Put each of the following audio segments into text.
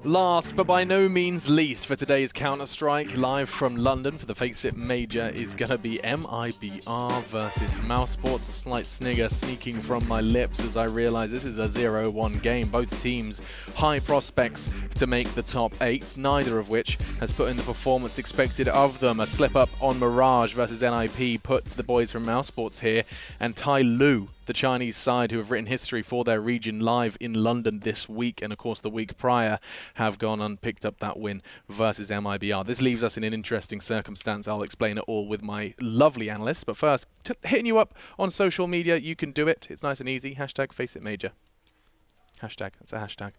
Last but by no means least for today's Counter-Strike, live from London for the FACEIT Major is going to be MiBR versus Mousesports. A slight snigger sneaking from my lips as I realize this is a 0-1 game. Both teams high prospects to make the top 8, neither of which has put in the performance expected of them. A slip up on Mirage versus NIP put the boys from Mousesports here, and Tai Lu, the Chinese side who have written history for their region live in London this week and of course the week prior, have gone and picked up that win versus MiBR. This leaves us in an interesting circumstance. I'll explain it all with my lovely analysts, but first, hitting you up on social media. You can do it. It's nice and easy. Hashtag FACEITMajor. Hashtag. That's a hashtag.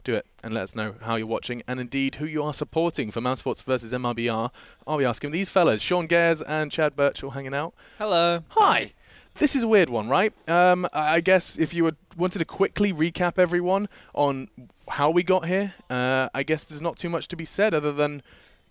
Do it and let us know how you're watching and indeed who you are supporting for Mousesports versus MiBR. I'll be asking these fellas, Sean Gares and Chad Birchall, hanging out. Hello. Hi. This is a weird one, right? I guess if you wanted to quickly recap everyone on how we got here, I guess there's not too much to be said other than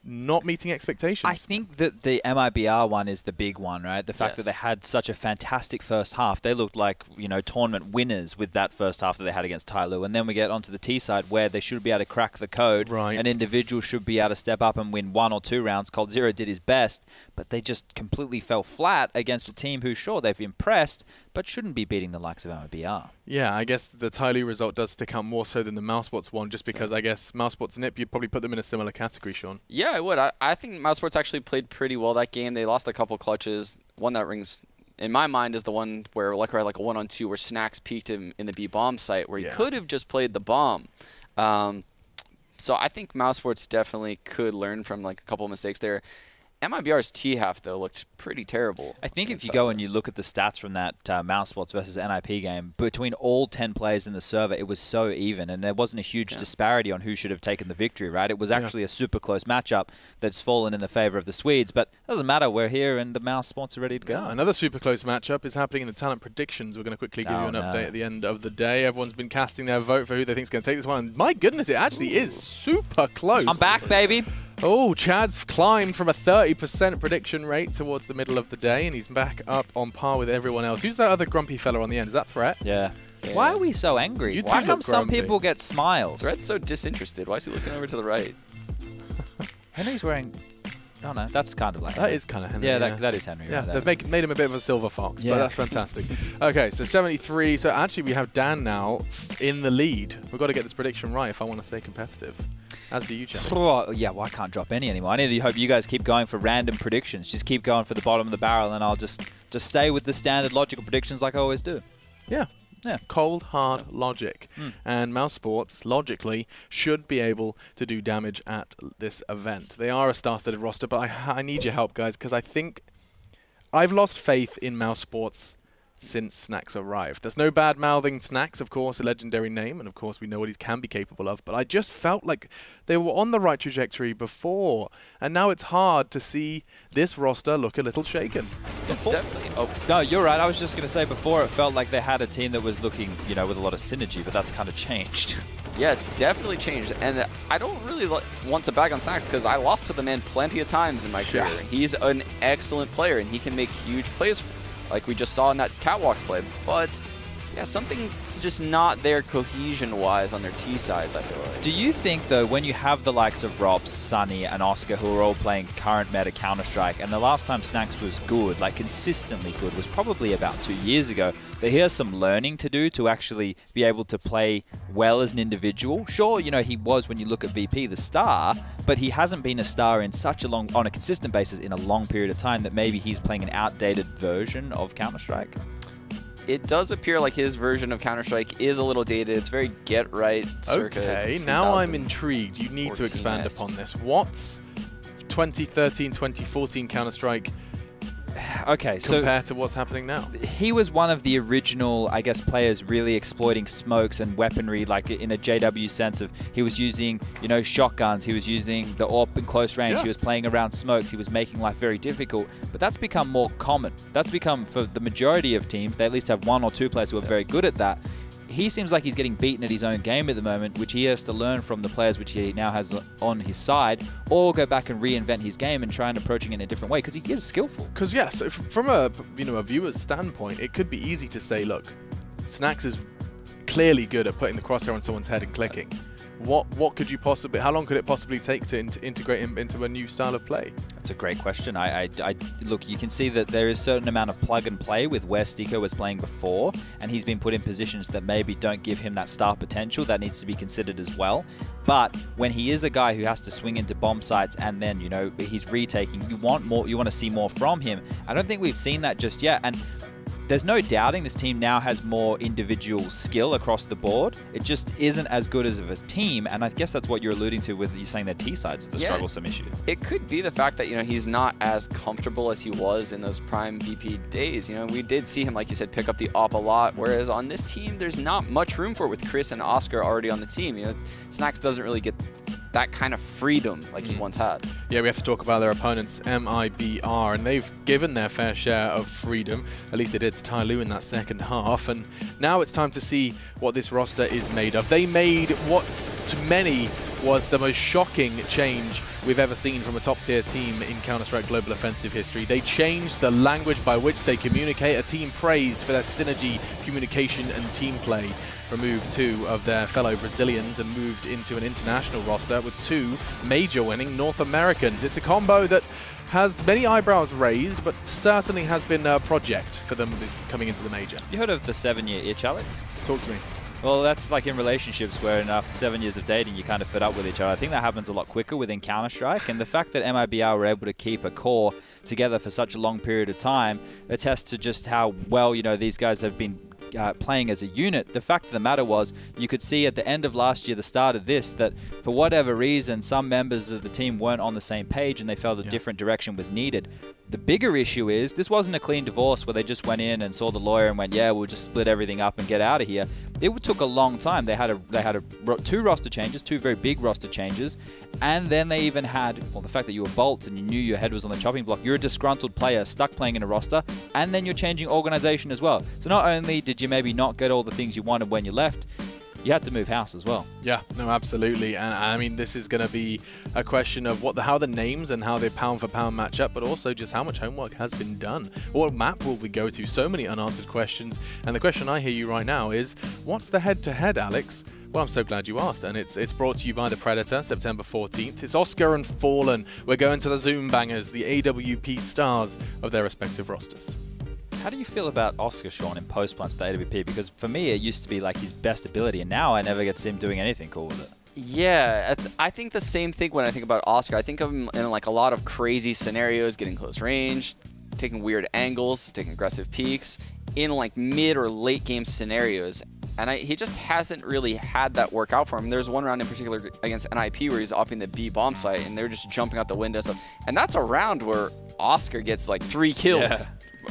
not meeting expectations. I think that the MiBR one is the big one, right? The fact that they had such a fantastic first half. They looked like, you know, tournament winners with that first half that they had against Tai Lu. And then we get onto the T side where they should be able to crack the code. Right. An individual should be able to step up and win 1 or 2 rounds. Cold Zero did his best, but they just completely fell flat against a team who, sure, they've impressed, but shouldn't be beating the likes of MiBR. Yeah, I guess the Tai Lu result does stick out more so than the Mousesports one, just because I guess Mousesports and NIP, you'd probably put them in a similar category, Sean. Yeah, I would. I think Mousesports actually played pretty well that game. They lost a couple clutches. One that rings in my mind is the one where like a 1-on-2 where Snacks peeked him in the B bomb site where he could have just played the bomb. So I think Mousesports definitely could learn from like a couple of mistakes there. MiBR's T half though looked pretty terrible. I think if you go and you look at the stats from that Mousesports versus NIP game, between all 10 players in the server, it was so even, and there wasn't a huge disparity on who should have taken the victory, right? It was actually a super close matchup that's fallen in the favor of the Swedes, but it doesn't matter. We're here, and the Mousesports are ready to go. Yeah, another super close matchup is happening in the talent predictions. We're going to quickly give you an update at the end of the day. Everyone's been casting their vote for who they think is going to take this one, and my goodness, it actually is super close. I'm back, baby. Oh, Chad's climbed from a 30% prediction rate towards the middle of the day, and he's back up on par with everyone else. Who's that other grumpy fella on the end? Is that Threat? Yeah. Why are we so angry? Why come some people get smiles? Threat's so disinterested. Why is he looking over to the right? Henry's wearing... Oh, no, that's kind of like That is kind of Henry. Yeah, that is Henry. Yeah, right they've made him a bit of a silver fox, but that's fantastic. Okay, so 73. So actually we have Dan now in the lead. We've got to get this prediction right if I want to stay competitive. As do you, Chad. Oh, yeah, well, I can't drop any anymore. I need to hope you guys keep going for random predictions. Just keep going for the bottom of the barrel, and I'll just stay with the standard logical predictions like I always do. Yeah. Yeah. Cold, hard logic. And Mousesports, logically, should be able to do damage at this event. They are a star-studded roster, but I need your help, guys, because I think I've lost faith in Mousesports since Snacks arrived. There's no bad-mouthing Snacks, of course, a legendary name, and of course we know what he can be capable of, but I just felt like they were on the right trajectory before, and now it's hard to see this roster look a little shaken. It's definitely... Oh, no, you're right. I was just going to say before it felt like they had a team that was looking, you know, with a lot of synergy, but that's kind of changed. Yeah, it's definitely changed, and I don't really want to bag on Snacks because I lost to the man plenty of times in my career. He's an excellent player, and he can make huge plays like we just saw in that catwalk play. But yeah, something's just not there cohesion-wise on their T sides, I feel like. Do you think, though, when you have the likes of Rob, Sunny, and Oscar, who are all playing current meta Counter-Strike, and the last time Snacks was good, like consistently good, was probably about 2 years ago, that he has some learning to do to actually be able to play well as an individual? Sure, you know, he was, when you look at VP, the star, but he hasn't been a star in such a long, on a consistent basis in a long period of time that maybe he's playing an outdated version of Counter-Strike. It does appear like his version of Counter-Strike is a little dated. It's very get-right circa. Okay, now I'm intrigued. You need to expand upon this. What's 2013, 2014 Counter-Strike compared to what's happening now? He was one of the original, I guess, players really exploiting smokes and weaponry, like in a JW sense of he was using, you know, shotguns, he was using the AWP in close range, he was playing around smokes, he was making life very difficult. But that's become more common. That's become, for the majority of teams, they at least have 1 or 2 players who are very good at that. He seems like he's getting beaten at his own game at the moment, which he has to learn from the players which he now has on his side, or go back and reinvent his game and try and approaching it in a different way, because he is skillful. Because so from a a viewer's standpoint, it could be easy to say, look, Snacks is clearly good at putting the crosshair on someone's head and clicking. what could you possibly, how long could it possibly take to integrate him into a new style of play? That's a great question. Look, you can see that there is a certain amount of plug and play with where Stico was playing before, and he's been put in positions that maybe don't give him that star potential. That needs to be considered as well. But when he is a guy who has to swing into bomb sites and then, you know, he's retaking, you want more, you want to see more from him. I don't think we've seen that just yet. And there's no doubting this team now has more individual skill across the board. It just isn't as good as of a team, and I guess that's what you're alluding to with you saying that T-side's the strugglesome issue. It could be the fact that, you know, he's not as comfortable as he was in those prime VP days. You know, we did see him, like you said, pick up the op a lot, whereas on this team, there's not much room for it with Chris and Oscar already on the team. You know, Snacks doesn't really get that kind of freedom like he once had. Yeah, we have to talk about their opponents, MiBR, and they've given their fair share of freedom. At least they did to Ty Lue in that second half, and now it's time to see what this roster is made of. They made what to many was the most shocking change we've ever seen from a top-tier team in Counter-Strike Global Offensive history. They changed the language by which they communicate, a team praised for their synergy, communication, and team play. Removed 2 of their fellow Brazilians and moved into an international roster with 2 major winning North Americans. It's a combo that has many eyebrows raised, but certainly has been a project for them coming into the major. You heard of the 7-year itch, Alex? Talk to me. Well, that's like in relationships where after 7 years of dating, you kind of fed up with each other. I think that happens a lot quicker within Counter-Strike, and the fact that MiBR were able to keep a core together for such a long period of time attests to just how well, you know, these guys have been playing as a unit. The fact of the matter was, you could see at the end of last year, the start of this, that for whatever reason, some members of the team weren't on the same page and they felt a different direction was needed. The bigger issue is, this wasn't a clean divorce where they just went in and saw the lawyer and went, yeah, we'll just split everything up and get out of here. It took a long time. They had 2 roster changes, 2 very big roster changes, and then they even had, well, the fact that you were Bolt and you knew your head was on the chopping block. You're a disgruntled player stuck playing in a roster, and then you're changing organization as well. So not only did you maybe not get all the things you wanted when you left, you had to move house as well. Yeah, no, absolutely. And I mean, this is going to be a question of how the names and how they pound for pound match up, but also just how much homework has been done. What map will we go to? So many unanswered questions. And the question I hear you right now is, what's the head-to-head, Alex? Well, I'm so glad you asked, and it's brought to you by the Predator, September 14th. It's Oscar and Fallen. We're going to the Zoom Bangers, the AWP stars of their respective rosters. How do you feel about Oscar, Sean, in post-plunge to AWP? Because for me, it used to be like his best ability, and now I never get to see him doing anything cool with it. Yeah, I think the same thing when I think about Oscar. I think of him in like a lot of crazy scenarios, getting close range, taking weird angles, taking aggressive peeks, in like mid or late game scenarios. And he just hasn't really had that work out for him. There's one round in particular against NIP where he's upping the B bomb site, and they're just jumping out the window. And that's a round where Oscar gets like 3 kills. Yeah.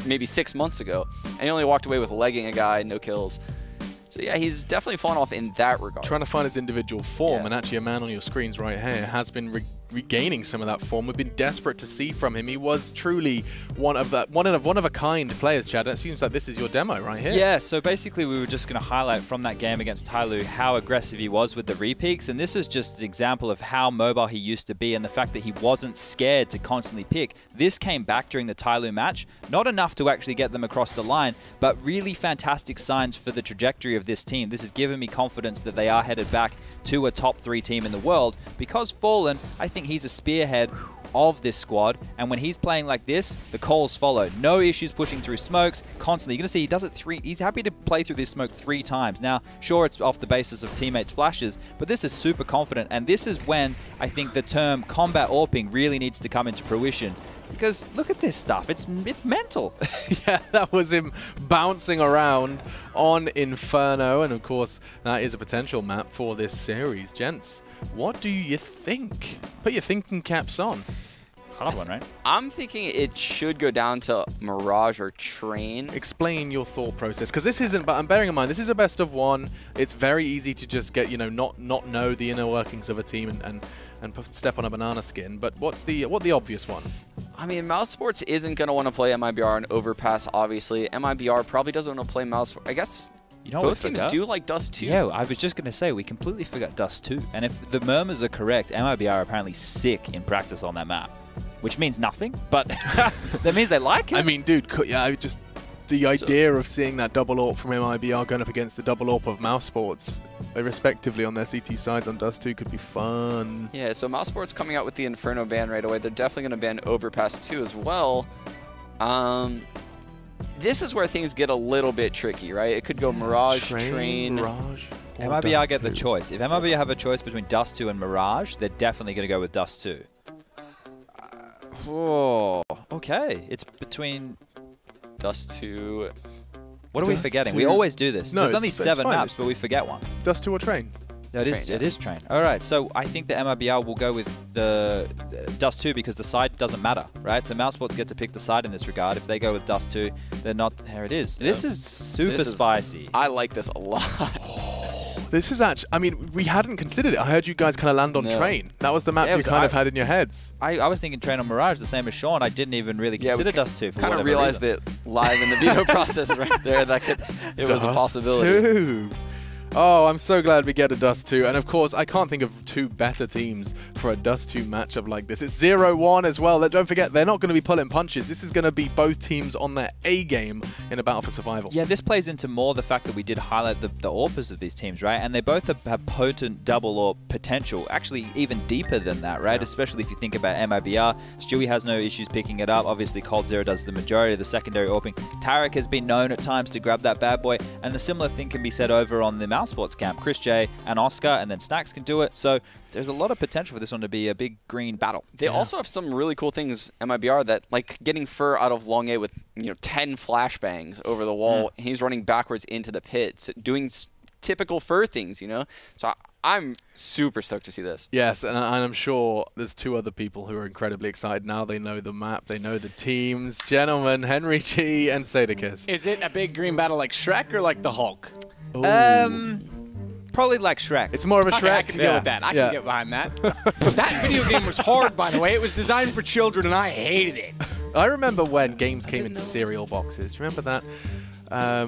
Maybe 6 months ago, and he only walked away with legging a guy, no kills. So yeah, he's definitely fallen off in that regard. Trying to find his individual form, and actually a man on your screens right here has been regaining some of that form. We've been desperate to see from him. He was truly one of a kind players, Chad. It seems like this is your demo right here. Yeah, so basically we were just going to highlight from that game against Ty Lue how aggressive he was with the repeaks, and this is just an example of how mobile he used to be and the fact that he wasn't scared to constantly pick. This came back during the Ty Lue match, not enough to actually get them across the line, but really fantastic signs for the trajectory of this team. This has given me confidence that they are headed back to a top 3 team in the world, because Fallen, I think he's a spearhead of this squad, and when he's playing like this, the calls follow. No issues pushing through smokes constantly. You're going to see he does it 3. He's happy to play through this smoke 3 times. Now, sure, it's off the basis of teammates' flashes, but this is super confident, and this is when I think the term combat AWPing really needs to come into fruition. Because look at this stuff, it's mental. Yeah, that was him bouncing around on Inferno, and of course, that is a potential map for this series. Gents, what do you think? Put your thinking caps on. Hard one, right? I'm thinking it should go down to Mirage or Train. Explain your thought process, because this isn't, but I'm bearing in mind, this is a best of 1. It's very easy to just get, you know, not know the inner workings of a team and step on a banana skin. But what are the obvious ones? I mean, Mousesports isn't going to want to play MiBR and Overpass, obviously. MiBR probably doesn't want to play Mousesports. I guess you know, both teams do like Dust 2. Yeah, I was just going to say, we completely forgot Dust 2. And if the murmurs are correct, MiBR are apparently sick in practice on that map. Which means nothing, but that means they like it. I mean, dude, yeah, the idea of seeing that double AWP from MiBR going up against the double AWP of Mousesports, respectively, on their CT sides on Dust 2 could be fun. Yeah, so Mousesports coming out with the Inferno ban right away. They're definitely going to ban Overpass 2 as well. This is where things get a little bit tricky, right? It could go Mirage, Train. Mirage. MiBR get the choice. If MiBR have a choice between Dust 2 and Mirage, they're definitely going to go with Dust 2. Oh, okay. It's between Dust 2. What are we forgetting? We always do this. No, there's only 7 maps, but we forget one. Dust 2 or Train? No, it is Train. All right, so I think the MiBR will go with the Dust 2 because the side doesn't matter, right? So Mousesports get to pick the side in this regard. If they go with Dust 2, they're not. There it is. This is super spicy. I like this a lot. This is actually, I mean, we hadn't considered it. I heard you guys kind of land on Train. That was the map you kind of had in your heads. I was thinking Train on Mirage, the same as Sean. I didn't even really consider Dust 2 for kind of realized it live in the veto process right there. That it was a possibility. 2. Oh, I'm so glad we get a Dust 2. And of course, I can't think of 2 better teams for a Dust 2 matchup like this. It's 0-1 as well. Don't forget, they're not going to be pulling punches. This is going to be both teams on their A game in a battle for survival. Yeah, this plays into more the fact that we did highlight the AWPers of these teams, right? And they both have potent double AWP potential, actually even deeper than that, right? Yeah. Especially if you think about MiBR. Stewie has no issues picking it up. Obviously, Cold Zero does the majority of the secondary AWPing. Tarek has been known at times to grab that bad boy, and a similar thing can be said over on the Mousesports camp. Chris J and Oscar, and then Snacks can do it. So there's a lot of potential for this one to be a big green battle. They also have some really cool things, MiBR, that like getting Fur out of long A with 10 flashbangs over the wall. He's running backwards into the pit, so doing typical Fur things, So I'm super stoked to see this. Yes, and I'm sure there's 2 other people who are incredibly excited now. They know the map, they know the teams. Gentlemen, Henry G and Sadakis. Is it a big green battle like Shrek or like the Hulk? Ooh. Probably like Shrek. It's more of a Shrek. Okay, I can deal with that. I can get behind that. That video game was hard, by the way. It was designed for children, and I hated it. I remember when games came in cereal boxes. Remember that?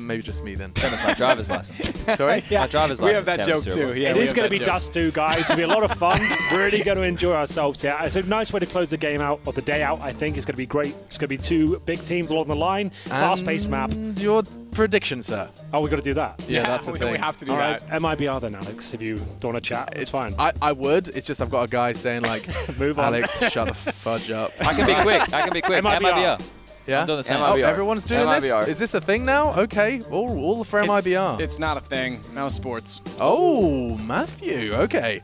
Maybe just me then. That was my driver's license. Sorry? My driver's license. We have that joke too. Yeah, it is going to be Dust 2, guys. It'll be a lot of fun. We're really going to enjoy ourselves here. It's a nice way to close the game out, or the day out, I think. It's going to be great. It's going to be 2 big teams all on the line. Fast-paced map. Your prediction, sir? Oh, we've got to do that? Yeah, that's the thing. We have to do all that. Right, MiBR then, Alex, if you don't want to chat. It's fine. I would. It's just I've got a guy saying, like, move on. Alex, shut the fudge up. I can be quick. MiBR. Yeah? I'm doing the same. Oh, everyone's doing this? Is this a thing now? Okay. All for MiBR. It's not a thing. Mousesports. Oh, Matthew. Okay.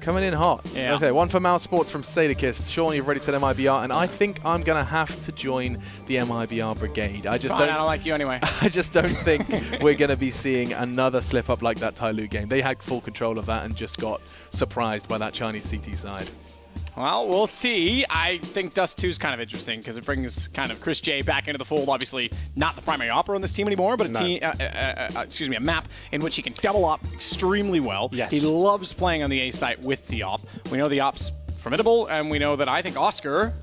Coming in hot. Yeah. Okay, 1 for Mousesports from Sadakis. Sean, you've already said MiBR, and I think I'm going to have to join the MiBR brigade. I don't like you anyway. I just don't think we're going to be seeing another slip up like that Tyloo game. They had full control of that and just got surprised by that Chinese CT side. Well, we'll see. I think Dust 2 is kind of interesting because it brings kind of Chris J back into the fold. Obviously, not the primary opera on this team anymore, but a map in which he can double up extremely well. Yes. He loves playing on the A site with the op. We know the op's formidable, and we know that I think Oscar,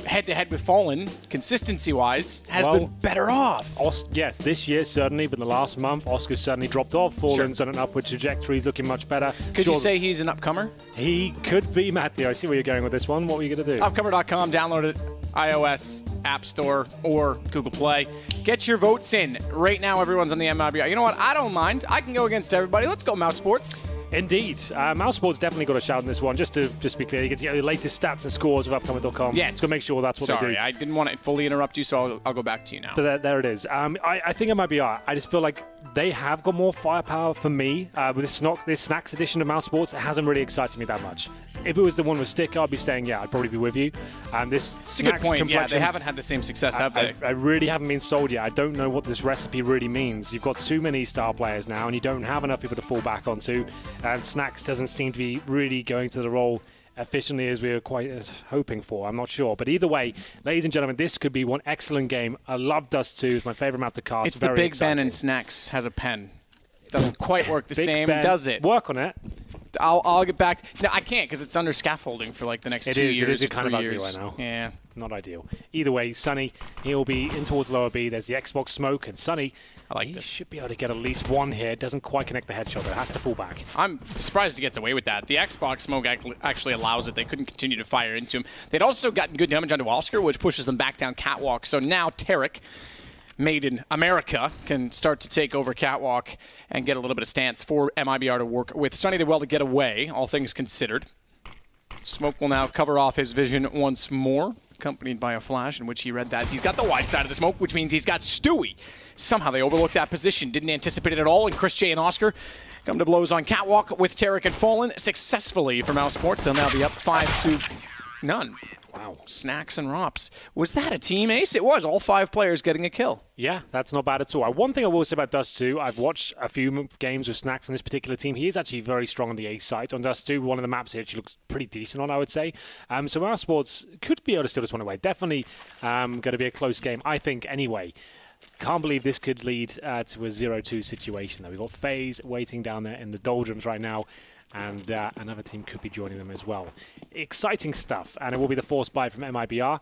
head-to-head with Fallen, consistency-wise, has been better off. Yes, this year certainly, but in the last month, Oscar's certainly dropped off. Fallen's on an upward trajectory. He's looking much better. Could you say he's an upcomer? He could be, Matthew. I see where you're going with this one. What were you going to do? Upcomer.com, download it, iOS, App Store, or Google Play. Get your votes in. Right now, everyone's on the MiBR. You know what? I don't mind. I can go against everybody. Let's go Mousesports. Indeed. Mousesports definitely got a shout in this one. Just to be clear, you get the latest stats and scores of upcomer.com. Yes. So make sure that's what they do. Sorry, I didn't want to fully interrupt you, so I'll go back to you now. But there it is. I think it might be I just feel like they have got more firepower for me. With this Snacks edition of Mousesports, it hasn't really excited me that much. If it was the one with Sticker, I'd be saying, yeah, I'd probably be with you. This It's a good point. Yeah, they haven't had the same success, have they? I really haven't been sold yet. I don't know what this recipe really means. You've got too many star players now, and you don't have enough people to fall back onto. And Snacks doesn't seem to be really going to the role efficiently as we were quite hoping for. I'm not sure. But either way, ladies and gentlemen, this could be one excellent game. I love Dust 2. It's my favorite map to cast. It's very the Big exciting. Ben and Snacks has a pen. Doesn't quite work the same, does it? Work on it. I'll get back. No, I can't because it's under scaffolding for like the next 2 years. It is kind of ugly right now. Yeah. Not ideal. Either way, Sunny, he'll be in towards lower B. There's the Xbox smoke, and Sunny, he should be able to get at least one here. It doesn't quite connect the headshot, but it has to fall back. I'm surprised he gets away with that. The Xbox smoke actually allows it. They couldn't continue to fire into him. They'd also gotten good damage onto Oscar, which pushes them back down catwalk. So now Tarek made in America can start to take over Catwalk and get a little bit of stance for MiBR to work with. Sunny did well to get away, all things considered. Smoke will now cover off his vision once more, accompanied by a flash in which he read that he's got the wide side of the smoke, which means he's got Stewie. Somehow they overlooked that position, didn't anticipate it at all, and Chris J and Oscar come to blows on Catwalk with Tarek and Fallen successfully for Mousesports. They'll now be up 5-0. Wow. Snacks and Rops. Was that a team ace? It was. All 5 players getting a kill. Yeah, that's not bad at all. One thing I will say about Dust 2, I've watched a few games with Snacks on this particular team. He is actually very strong on the ace side. On Dust 2, one of the maps he actually looks pretty decent on, I would say. So Mousesports could be able to steal this one away. Definitely going to be a close game, I think, anyway. Can't believe this could lead to a 0-2 situation, though. We've got FaZe waiting down there in the doldrums right now, and another team could be joining them as well. Exciting stuff, and it will be the force buy from MiBR.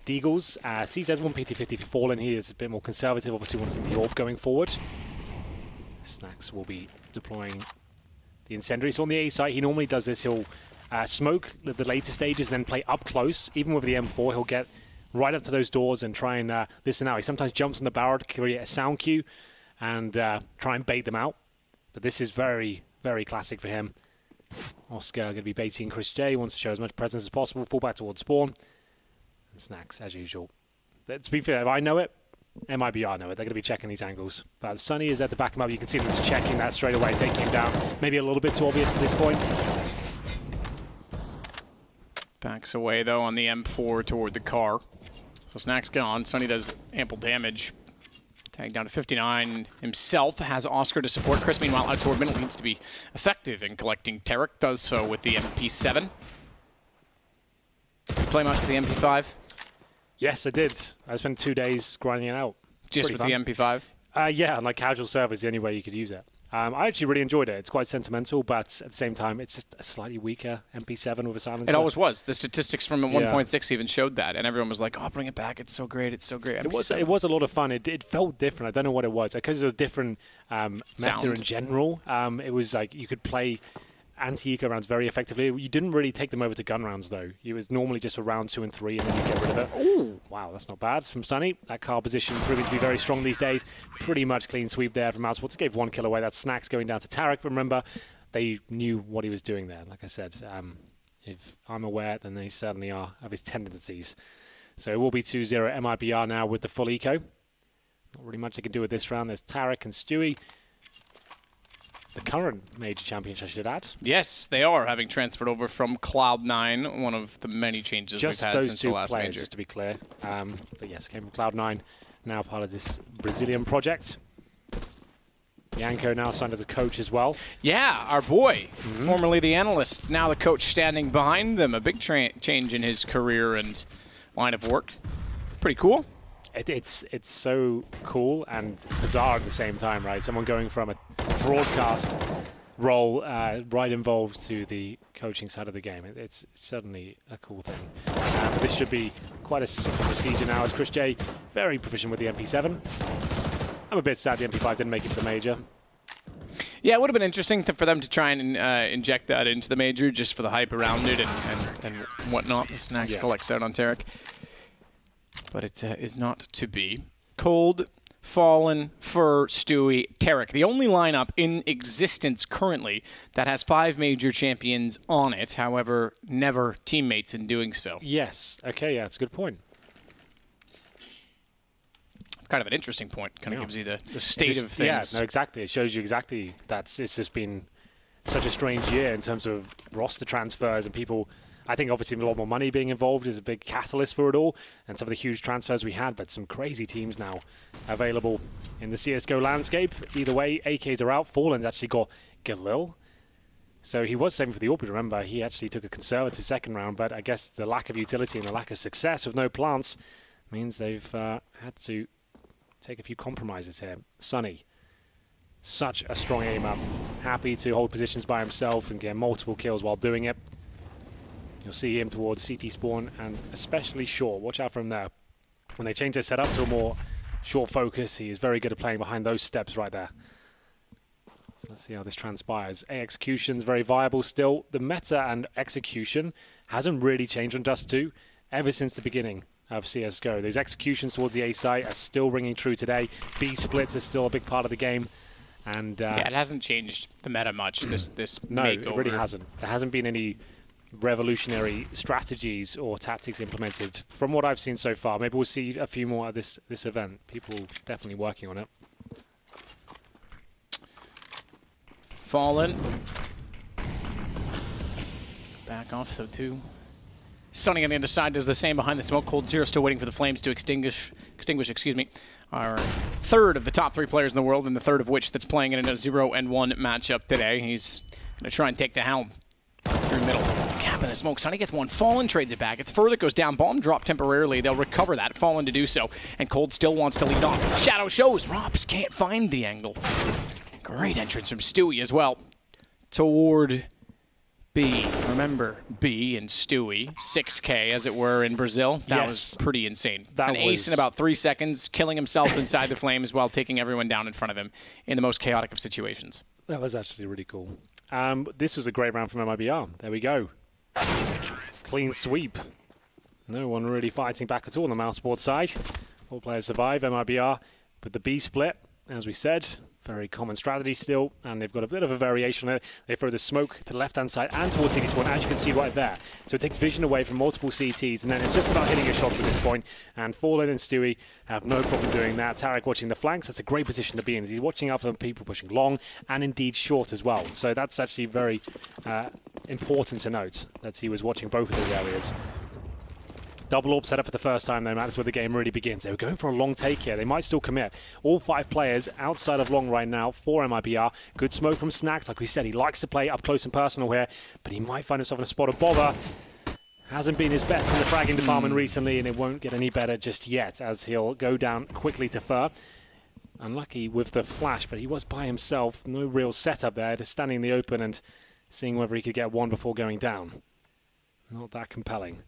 Deagles sees everyone PT50 for Fallen. He is a bit more conservative, obviously wants the AWP going forward. Snacks will be deploying the incendiary. So on the A site, he normally does this. He'll smoke the later stages, then play up close. Even with the M4, he'll get right up to those doors and try and listen out. He sometimes jumps on the barrel to create a sound cue and try and bait them out. But this is very, very classic for him. Oscar going to be baiting Chris J. Wants to show as much presence as possible. Fall back towards spawn. And Snacks, as usual. To be fair, if I know it, MiBR know it. They're going to be checking these angles. But Sunny is there to back him up. You can see them just checking that straight away, taking him down. Maybe a little bit too obvious at this point. Backs away, though, on the M4 toward the car. So Snacks gone. Sunny does ample damage. Tag down to 59 himself. Has Oscar to support. Chris, meanwhile, out toward middle, needs to be effective in collecting Tarek. Does so with the MP7. Play much with the MP5? Yes, I did. I spent 2 days grinding it out. Just with the MP5? Yeah, on like casual servers, the only way you could use it. I actually really enjoyed it. It's quite sentimental, but at the same time, it's just a slightly weaker MP7 with a silencer. It always was. The statistics from 1.6 even showed that, and everyone was like, "Oh, bring it back! It's so great! It's so great!" It was a lot of fun. It felt different. I don't know what it was because it was different meta in general. It was like you could play anti-eco rounds very effectively. You didn't really take them over to gun rounds, though. It was normally just for round 2 and 3, and then you get rid of it. Ooh. Wow, that's not bad. From Sunny, that car position proving to be very strong these days. Pretty much clean sweep there from Mousesports. Gave 1 kill away. That's Snacks going down to Tarek. But remember, they knew what he was doing there. Like I said, if I'm aware, then they certainly are of his tendencies. So it will be 2-0 MiBR now with the full eco. Not really much they can do with this round. There's Tarek and Stewie. The current major champions, I should add. Yes, they are, having transferred over from Cloud9, one of the many changes we've had since the last major. Just to be clear. But yes, came from Cloud9, now part of this Brazilian project. Yanko now signed as a coach as well. Yeah, our boy, formerly the analyst, now the coach standing behind them. A big change in his career and line of work. Pretty cool. It's so cool and bizarre at the same time, right? Someone going from a broadcast role right involved to the coaching side of the game. It's certainly a cool thing. But this should be quite a simple procedure now as Chris J, very proficient with the MP7. I'm a bit sad the MP5 didn't make it to the major. Yeah, it would have been interesting for them to try and inject that into the major just for the hype around it and whatnot. The Snacks collects out on Tarek. But it is not to be. Cold, Fallen, Fur, Stewie, Tarek. The only lineup in existence currently that has 5 major champions on it, however, never teammates in doing so. Yes. Okay, yeah, that's a good point. It's kind of an interesting point. Kind of gives you the state of things. Yeah, no, exactly. It shows you exactly that it's just been such a strange year in terms of roster transfers and people. I think obviously a lot more money being involved is a big catalyst for it all, and some of the huge transfers we had, but some crazy teams now available in the CSGO landscape. Either way, AKs are out. Fallen's actually got Galil. So he was saving for the AWP, remember. He actually took a conservative second round, but I guess the lack of utility and the lack of success with no plants means they've had to take a few compromises here. Sunny, such a strong aim up. Happy to hold positions by himself and get multiple kills while doing it. You'll see him towards CT spawn and especially short. Watch out for him there. When they change their setup to a more short focus, he is very good at playing behind those steps right there. So let's see how this transpires. A execution's very viable still. The meta and execution hasn't really changed on Dust 2 ever since the beginning. of CSGO. Those executions towards the A site are still ringing true today. B splits are still a big part of the game. And yeah, it hasn't changed the meta much, this no, makeover. It really hasn't. There hasn't been any revolutionary strategies or tactics implemented from what I've seen so far. Maybe we'll see a few more at this event. People definitely working on it. Fallen. Back off, so too. Sunny on the other side does the same behind the smoke. Cold Zero still waiting for the flames to extinguish, excuse me, our third of the top 3 players in the world, and the third of which that's playing in a 0-1 matchup today. He's going to try and take the helm through middle. Gap in the smoke. Sunny gets one. Fallen trades it back. It's further, goes down. Bomb drop temporarily. They'll recover that. Fallen to do so. And Cold still wants to lead off. Shadow shows. Robs can't find the angle. Great entrance from Stewie as well. Toward B. Remember, B and Stewie. 6K, as it were, in Brazil. That was pretty insane. An ace in about 3 seconds, killing himself inside the flames while taking everyone down in front of him in the most chaotic of situations. That was actually really cool. This was a great round from MiBR. There we go. Clean sweep. No one really fighting back at all on the Mousesports side. 4 players survive, MiBR. But the B split, as we said, very common strategy still, and they've got a bit of a variation on it. They throw the smoke to the left-hand side and towards CT spawn, as you can see right there. So it takes vision away from multiple CTs, and then it's just about hitting your shots at this point. And Fallen and Stewie have no problem doing that. Tarek watching the flanks, that's a great position to be in. He's watching out for people pushing long and indeed short as well. So that's actually very important to note, that he was watching both of those areas. Double AWP set up for the first time, though, Matt. That's where the game really begins. They were going for a long take here. They might still commit. All 5 players outside of long right now for MiBR. Good smoke from Snacks. Like we said, he likes to play up close and personal here, but he might find himself in a spot of bother. Hasn't been his best in the fragging department recently, and it won't get any better just yet, as he'll go down quickly to Fur. Unlucky with the flash, but he was by himself. No real setup there, just standing in the open and seeing whether he could get one before going down. Not that compelling.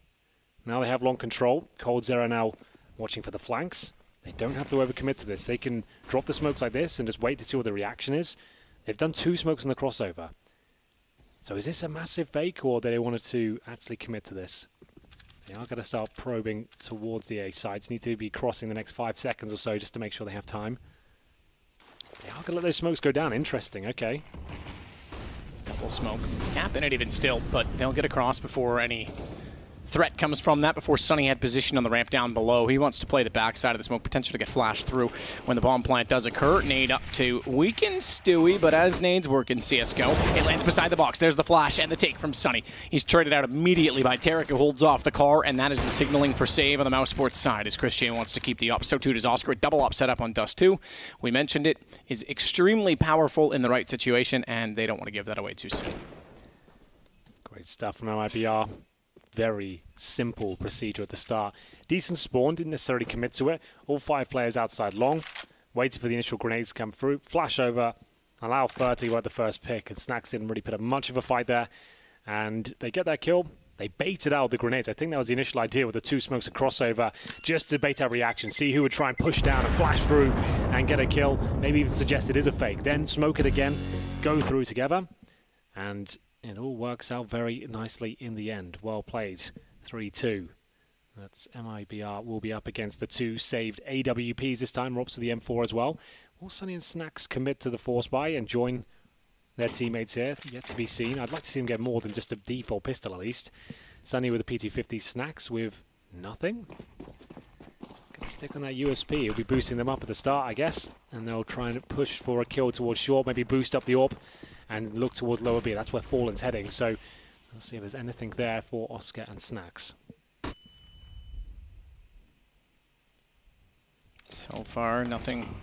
Now they have long control. Cold Zero now watching for the flanks. They don't have to overcommit to this. They can drop the smokes like this and just wait to see what the reaction is. They've done 2 smokes on the crossover. So is this a massive fake, or do they want to actually commit to this? They are going to start probing towards the A sides. Need to be crossing the next 5 seconds or so just to make sure they have time. They are going to let those smokes go down. Interesting. Okay. Double smoke. Gap in it even still, but they'll get across before any threat comes from that, before Sunny had position on the ramp down below. He wants to play the backside of the smoke, potential to get flashed through when the bomb plant does occur. Nade up to weaken Stewie, but as nades work in CSGO, it lands beside the box. There's the flash and the take from Sunny. He's traded out immediately by Tarek, who holds off the car, and that is the signaling for save on the Mousesports side, as Chris J wants to keep the up. So too does Oscar. Double up setup on Dust 2. We mentioned it is extremely powerful in the right situation, and they don't want to give that away too soon. Great stuff from MiBR. Very simple procedure at the start. Decent spawn, didn't necessarily commit to it. All 5 players outside long, waiting for the initial grenades to come through. Flash over, allow 30 at the first pick, and Snacks didn't really put up much of a fight there. And they get that kill. They baited out the grenades. I think that was the initial idea with the 2 smokes of crossover, just to bait out reaction, see who would try and push down and flash through and get a kill. Maybe even suggest it is a fake. Then smoke it again, go through together, and it all works out very nicely in the end. Well played. 3-2. That's MiBR will be up against the 2 saved AWPs this time. Robs to the M4 as well. Will Sunny and Snacks commit to the force buy and join their teammates here? Yet to be seen. I'd like to see them get more than just a default pistol at least. Sunny with a P250, Snacks with nothing. Can stick on that USP. He'll be boosting them up at the start, I guess. And they'll try and push for a kill towards short, maybe boost up the AWP and look towards lower B. That's where Fallen's heading. So we'll see if there's anything there for Oscar and Snacks. So far, nothing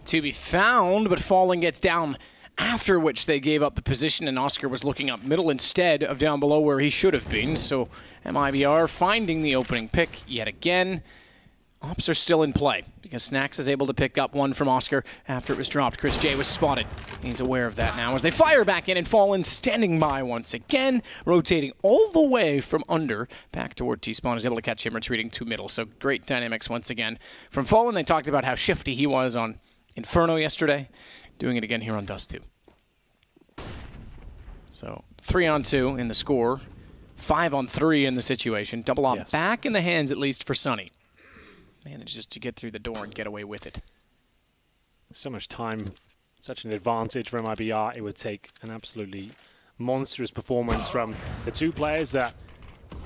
to be found, but Fallen gets down, after which they gave up the position, and Oscar was looking up middle instead of down below where he should have been. So MiBR finding the opening pick yet again. Ops are still in play because Snacks is able to pick up one from Oscar after it was dropped. Chris J was spotted. He's aware of that now as they fire back in, and Fallen standing by once again, rotating all the way from under back toward T-Spawn. Is able to catch him retreating to middle. So great dynamics once again from Fallen. They talked about how shifty he was on Inferno yesterday. Doing it again here on Dust 2. So 3-on-2 in the score. 5-on-3 in the situation. Double up back in the hands at least for Sunny. manages to get through the door and get away with it. So much time, such an advantage for MiBR. It would take an absolutely monstrous performance from the two players that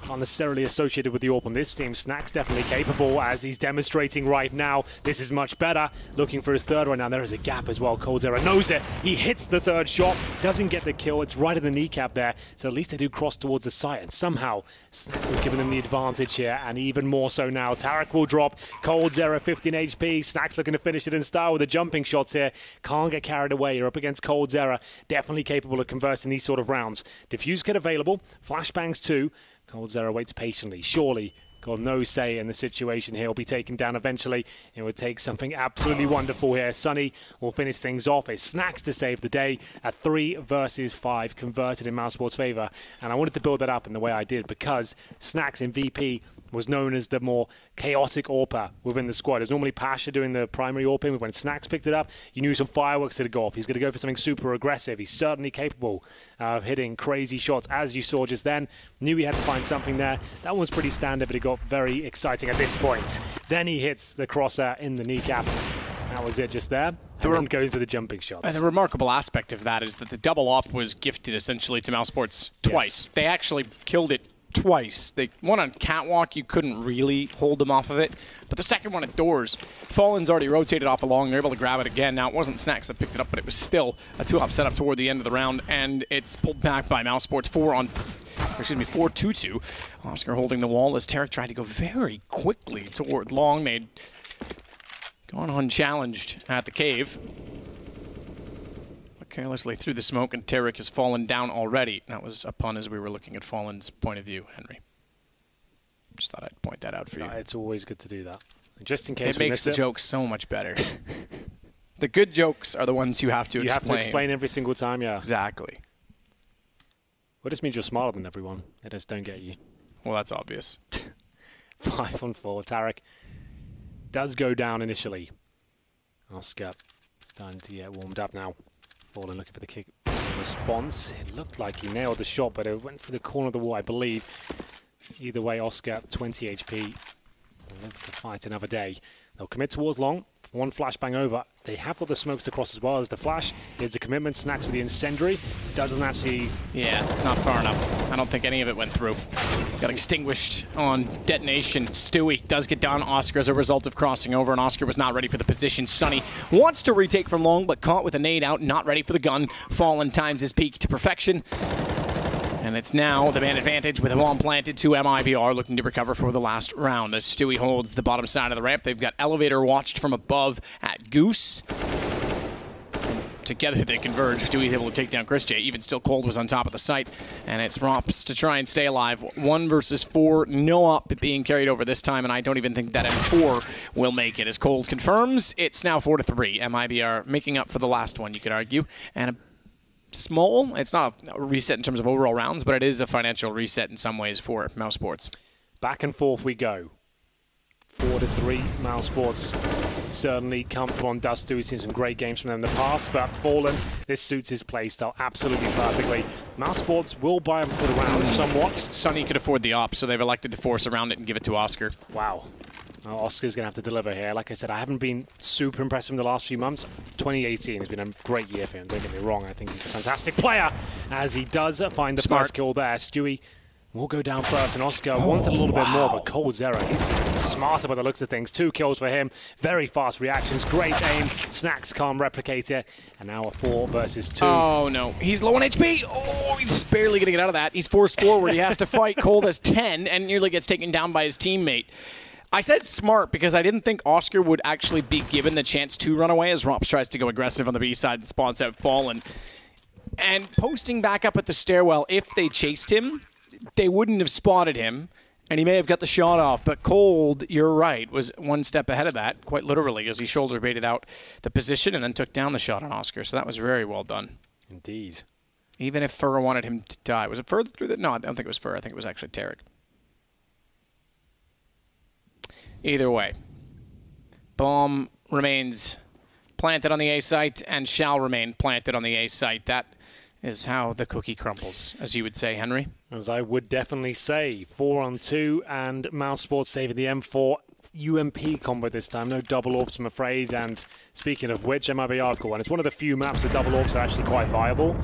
aren't necessarily associated with the AWP on this team. Snack's definitely capable, as he's demonstrating right now. This is much better. Looking for his third right now. There is a gap as well. coldzera knows it. He hits the third shot, doesn't get the kill. It's right in the kneecap there. So at least they do cross towards the site, and somehow Snacks has given them the advantage here, and even more so now. Tarek will drop. coldzera 15 HP. Snacks looking to finish it in style with the jumping shots here. Can't get carried away. You're up against coldzera. Definitely capable of converting these sort of rounds. Diffuse kit available. Flashbangs too. coldzera waits patiently. Surely got no say in the situation here. He'll be taken down eventually. It would take something absolutely wonderful here. Sunny will finish things off. It's Snacks to save the day. A 3 versus 5 converted in Mousesports' favor. And I wanted to build that up in the way I did because Snacks in VP was known as the more chaotic AWPer within the squad. There's normally Pasha doing the primary AWPing, but when Snacks picked it up, you knew some fireworks to go off. He's going to go for something super aggressive. He's certainly capable of hitting crazy shots, as you saw just then. Knew he had to find something there. That one was pretty standard, but it got very exciting at this point. Then he hits the crosser in the kneecap. That was it just there. And going for the jumping shots. And the remarkable aspect of that is that the double op was gifted essentially to Mousesports twice. Yes. They actually killed it twice. They one on catwalk, you couldn't really hold them off of it, but the second one at doors, Fallen's already rotated off along. They're able to grab it again. Now it wasn't Snacks that picked it up, but it was still a 2-op setup toward the end of the round, and it's pulled back by Mousesports 4-2-2. Oscar holding the wall as Tarek tried to go very quickly toward long. They'd gone unchallenged at the cave. Carelessly through the smoke, and Tarek has fallen down already. That was a pun as we were looking at Fallen's point of view, Henry. Just thought I'd point that out for you. It's always good to do that. Just in case it makes the jokes so much better. The good jokes are the ones you have to explain. You have to explain every single time, yeah. Exactly. Well, this means you're smarter than everyone. They just don't get you. Well, that's obvious. 5-on-4. Tarek does go down initially. Oscar starting to get warmed up now. Fallen looking for the kick response. It looked like he nailed the shot, but it went through the corner of the wall, I believe. Either way, Oscar, 20 HP. Lives to fight another day. They'll commit towards long. One flashbang over. They have got the smokes to cross as well as the flash. Here's the commitment. Snacks with the incendiary. Doesn't actually... Yeah, not far enough. I don't think any of it went through. Got extinguished on detonation. Stewie does get down Oscar as a result of crossing over, and Oscar was not ready for the position. Sunny wants to retake from long, but caught with a nade out, not ready for the gun. Fallen times his peak to perfection. And it's now the man advantage with a bomb planted to MiBR, looking to recover for the last round. As Stewie holds the bottom side of the ramp, they've got Elevator watched from above at Goose. Together they converge. Stewie's able to take down Chris J. Even still, Cold was on top of the site. And it's Romps to try and stay alive. 1 versus 4. No up being carried over this time, and I don't even think that M4 will make it. As Cold confirms, it's now 4-3. MiBR making up for the last one, you could argue. And a small, it's not a reset in terms of overall rounds, but it is a financial reset in some ways for Mousesports. Back and forth we go. 4-3, Mousesports certainly comfortable on Dust 2. We've seen some great games from them in the past, but Fallen, this suits his playstyle absolutely perfectly. Mousesports will buy him for the round somewhat. Sunny could afford the op, so they've elected to force around it and give it to Oscar. Wow. Oscar's going to have to deliver here. Like I said, I haven't been super impressed in the last few months. 2018 has been a great year for him, don't get me wrong. I think he's a fantastic player, as he does find the first kill there. Stewie will go down first, and Oscar wanted a little bit more, but coldzera, he's smarter by the looks of things. 2 kills for him. Very fast reactions, great aim. Snacks can't replicate it. And now a 4 versus 2. Oh, no. He's low on HP. Oh, he's just barely going to get out of that. He's forced forward. He has to fight. Cold has 10 and nearly gets taken down by his teammate. I said smart because I didn't think Oscar would actually be given the chance to run away as Romps tries to go aggressive on the B side and spawns out Fallen. And posting back up at the stairwell, if they chased him, they wouldn't have spotted him, and he may have got the shot off. But Cold, you're right, was 1 step ahead of that, quite literally, as he shoulder baited out the position and then took down the shot on Oscar. So that was very well done. Indeed. Even if Fur wanted him to die. Was it Fur through the... No, I don't think it was Fur. I think it was actually Tarek. Either way, bomb remains planted on the A site and shall remain planted on the A site. That is how the cookie crumbles, as you would say, Henry. As I would definitely say. 4-on-2, and Mousesports saving the M4. UMP combo this time, no double orbs, I'm afraid. And speaking of which, MiBR have got one. It's one of the few maps where double orbs are actually quite viable.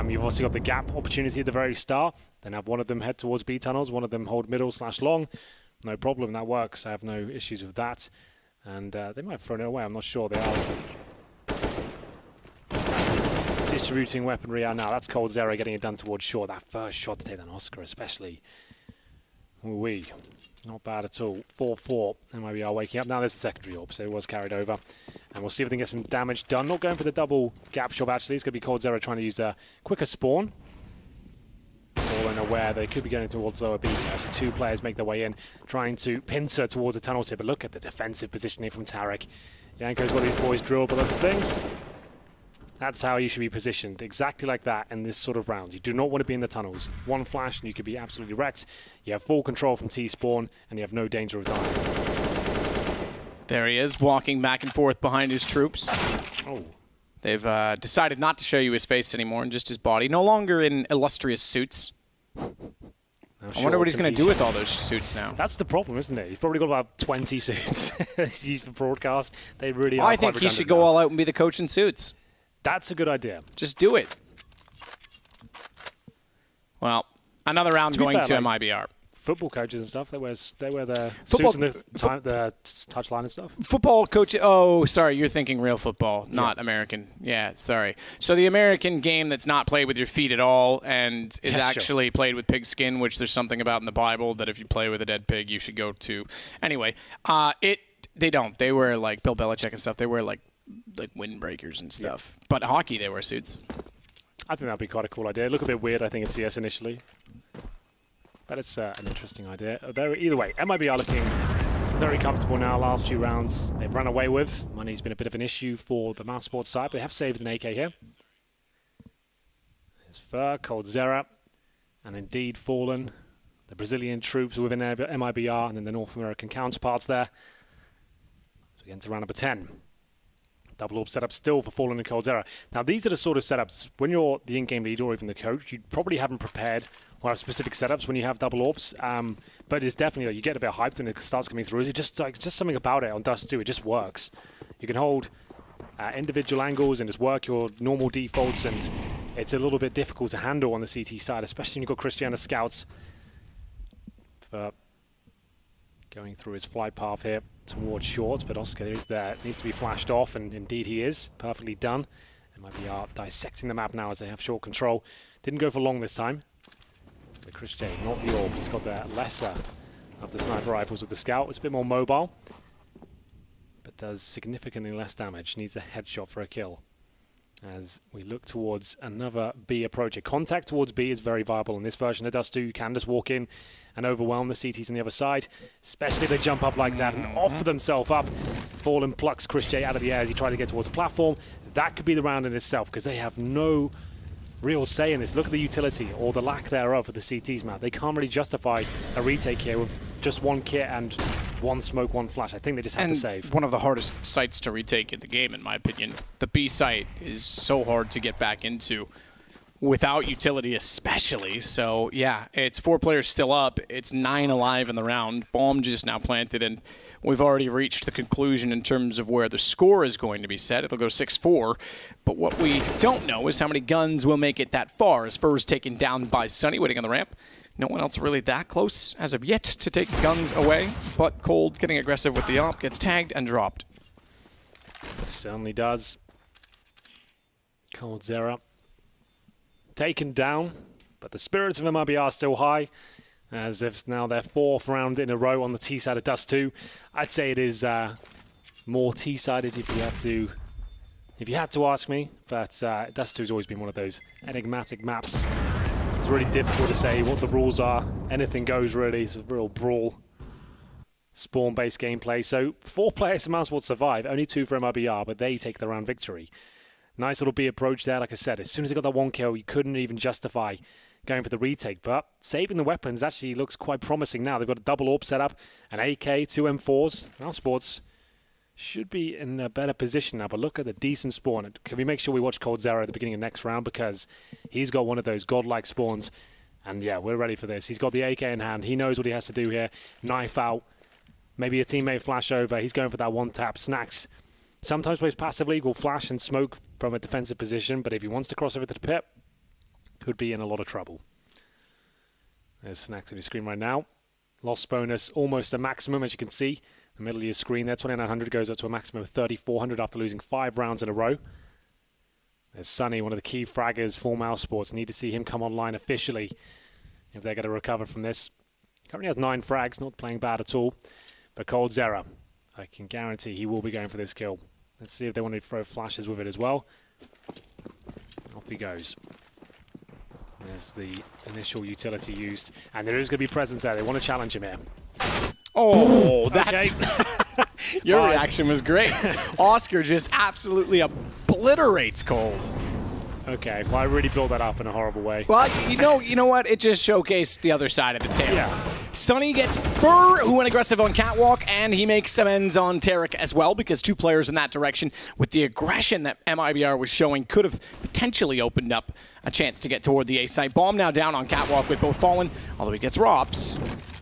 You've also got the gap opportunity at the very start. Then have one of them head towards B tunnels, one of them hold middle/long. No problem, that works. I have no issues with that. And they might have thrown it away, I'm not sure. They are distributing weaponry out now. That's coldzera getting it done towards short. That first shot to take that Oscar especially. Ooh-wee. Not bad at all. 4-4. MiBR waking up. Now there's a secondary orb, so it was carried over. And we'll see if they can get some damage done. Not going for the double gap shot, actually. It's going to be coldzera trying to use a quicker spawn. Fallen aware they could be going towards lower B. So two players make their way in, trying to pincer towards the tunnel tip. But look at the defensive positioning from Tarek. Yanko's got these boys drilled by those things. That's how you should be positioned, exactly like that in this sort of round. You do not want to be in the tunnels. One flash and you could be absolutely wrecked. You have full control from T-spawn and you have no danger of dying. There he is, walking back and forth behind his troops. Oh. They've decided not to show you his face anymore and just his body. No longer in illustrious suits. I wonder what he's going to do with all those suits now. That's the problem, isn't it? He's probably got about 20 suits he's used for broadcast. They really are. I think he should go all out and be the coach in suits. That's a good idea. Just do it. Well, another round going to MiBR. Football coaches and stuff, they wear the suits and the touchline and stuff. Football coach. Oh, sorry, you're thinking real football, not American. Yeah, sorry. So the American game that's not played with your feet at all and is actually played with pig skin, which there's something about in the Bible that if you play with a dead pig, you should go to. Anyway, they don't. They wear like Bill Belichick and stuff. They wear like windbreakers and stuff. Yeah. But hockey, they wear suits. I think that'd be quite a cool idea. Look a bit weird, I think, in CS initially. But it's an interesting idea. Either way, MiBR looking very comfortable now last few rounds. They've run away with. Money's been a bit of an issue for the Mousesports side, but they have saved an AK here. There's Fur, coldzera, and indeed Fallen. The Brazilian troops within MiBR, and then the North American counterparts there. So we get into round number 10. Double orb setup still for Fallen and coldzera. Now, these are the sort of setups, when you're the in-game leader or even the coach, you probably haven't prepared or have specific setups when you have double orbs. But it's definitely, you get a bit hyped when it starts coming through. It's just something about it on Dust 2. It just works. You can hold individual angles and just work your normal defaults, and it's a little bit difficult to handle on the CT side, especially when you've got Christiana scouts for going through his flight path here towards short, but Oscar is there. Needs to be flashed off, and indeed he is. Perfectly done. MiBR dissecting the map now as they have short control. Didn't go for long this time. But Chris J, not the orb. He's got the lesser of the sniper rifles with the scout. It's a bit more mobile, but does significantly less damage. Needs a headshot for a kill. As we look towards another B approach. A contact towards B is very viable in this version of Dust 2. You can just walk in and overwhelm the CTs on the other side, especially if they jump up like that and offer themselves up. Fallen plucks Chris J out of the air as he tried to get towards the platform. That could be the round in itself, because they have no real say in this. Look at the utility, or the lack thereof, of the CTs map. They can't really justify a retake here with just one kit and one smoke, one flash. I think they just have to save. One of the hardest sites to retake in the game, in my opinion. The B site is so hard to get back into without utility especially. So yeah, it's 4 players still up. It's 9 alive in the round. Bomb just now planted, and we've already reached the conclusion in terms of where the score is going to be set. It'll go 6-4. But what we don't know is how many guns will make it that far. As Fur's taken down by Sunny, waiting on the ramp. No one else really that close as of yet to take guns away. But Cold getting aggressive with the op, gets tagged and dropped. Certainly does. coldzera taken down, but the spirits of MiBR are still high, as if now their 4th round in a row on the T side of Dust 2. I'd say it is more T-sided if you had to ask me, but Dust 2 has always been one of those enigmatic maps. It's really difficult to say what the rules are. Anything goes, really. It's a real brawl, spawn-based gameplay. So 4 players from Mousesports survive, only 2 for MiBR, but they take the round victory. Nice little B approach there, like I said. As soon as they got that 1 kill, you couldn't even justify going for the retake. But saving the weapons actually looks quite promising now. They've got a double orb set up, an AK, 2 M4s. Mousesports should be in a better position now, but look at the decent spawn. Can we make sure we watch coldzera at the beginning of next round, because he's got one of those godlike spawns, and yeah, we're ready for this. He's got the AK in hand. He knows what he has to do here. Knife out, Maybe a teammate flash over. He's going for that one tap. Snacks sometimes plays passively, will flash and smoke from a defensive position, but if he wants to cross over to the pit, could be in a lot of trouble. There's Snacks on your screen right now. Loss bonus almost a maximum, as you can see. The middle of your screen there, 2900 goes up to a maximum of 3400 after losing 5 rounds in a row. There's Sunny, one of the key fraggers for Mousesports. Need to see him come online officially if they're going to recover from this. Currently has 9 frags, not playing bad at all. But coldzera, I can guarantee he will be going for this kill. Let's see if they want to throw flashes with it as well. Off he goes. There's the initial utility used. And there is going to be presence there. They want to challenge him here. Oh, that's... Okay. Your reaction was great. Oscar just absolutely obliterates Cole. Okay, well, I really built that up in a horrible way. Well, you know what? It just showcased the other side of the tale. Yeah. Sunny gets Burr, who went aggressive on Catwalk, and he makes amends on Tarek as well, because 2 players in that direction, with the aggression that MiBR was showing, could have potentially opened up a chance to get toward the A site. Bomb now down on Catwalk with both Fallen, although he gets Rops.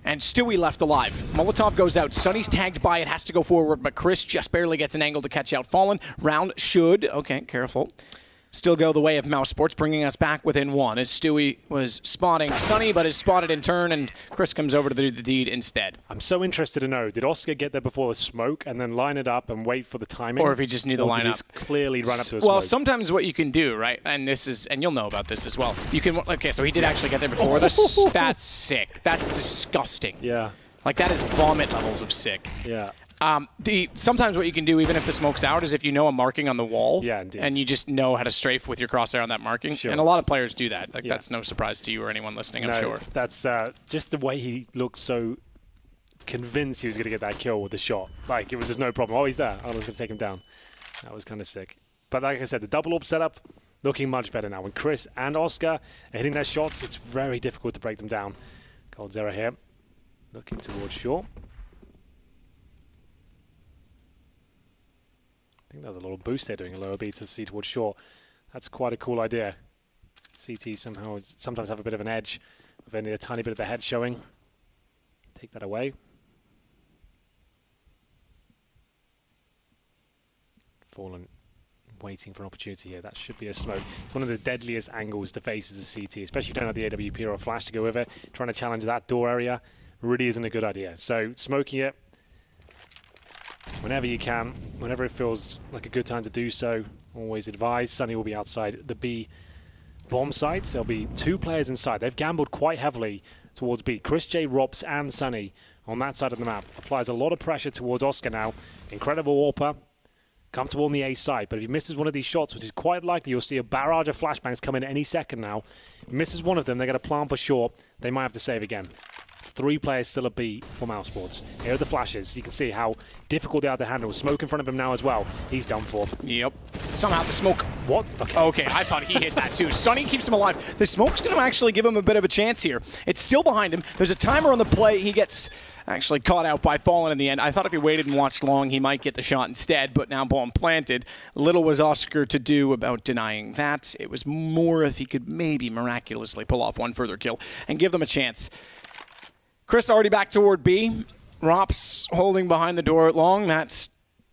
And Stewie left alive. Molotov goes out. Sunny's tagged by it, has to go forward, but Chris just barely gets an angle to catch out Fallen. Round should, okay, careful, still go the way of Mousesports, bringing us back within 1 as Stewie was spotting Sunny, but is spotted in turn, and Chris comes over to do the deed instead. I'm so interested to know, did Oscar get there before the smoke and then line it up and wait for the timing? Or if he just knew the lineup. Did he clearly run up to a smoke? Well, sometimes what you can do, right, and you'll know about this as well, you can, okay, so he did actually get there before this. That's sick. That's disgusting. Yeah. Like, that is vomit levels of sick. Yeah. Sometimes what you can do, even if the smoke's out, is if you know a marking on the wall, yeah, indeed, and you just know how to strafe with your crosshair on that marking. Sure. And a lot of players do that. Like, yeah. That's no surprise to you or anyone listening, I'm sure. That's just the way he looked so convinced he was going to get that kill with the shot. Like, it was just no problem. Oh, he's there. I was going to take him down. That was kind of sick. But like I said, the double AWP setup looking much better now. When Chris and Oscar are hitting their shots, it's very difficult to break them down. coldzera here, looking towards shore. I think that was a little boost there, doing a lower B to see towards short. That's quite a cool idea. CT sometimes have a bit of an edge with only a tiny bit of the head showing. Take that away. Fallen waiting for an opportunity here. That should be a smoke. It's one of the deadliest angles to face as a CT, especially if you don't have the AWP or a flash to go with it. Trying to challenge that door area really isn't a good idea. So smoking it whenever you can, whenever it feels like a good time to do so, always advise. Sunny will be outside the B bomb sites. There'll be 2 players inside. They've gambled quite heavily towards B. Chris J, Rops, and Sunny on that side of the map. Applies a lot of pressure towards Oscar now. Incredible AWPer. Comfortable on the A side, but if he misses one of these shots, which is quite likely, you'll see a barrage of flashbangs come in any second now. If he misses one of them, they're going to plant for sure. They might have to save again. 3 players still at B for Mousesports. Here are the flashes. You can see how difficult they are to handle. Smoke in front of him now as well. He's done for. Yep. Somehow the smoke... What? Okay, I thought he hit that too. Sunny keeps him alive. The smoke's going to actually give him a bit of a chance here. It's still behind him. There's a timer on the play. He gets actually caught out by Fallen in the end. I thought if he waited and watched long, he might get the shot instead, but now bomb planted. Little was Oscar to do about denying that. It was more if he could maybe miraculously pull off one further kill and give them a chance. Chris already back toward B. Rops holding behind the door long. That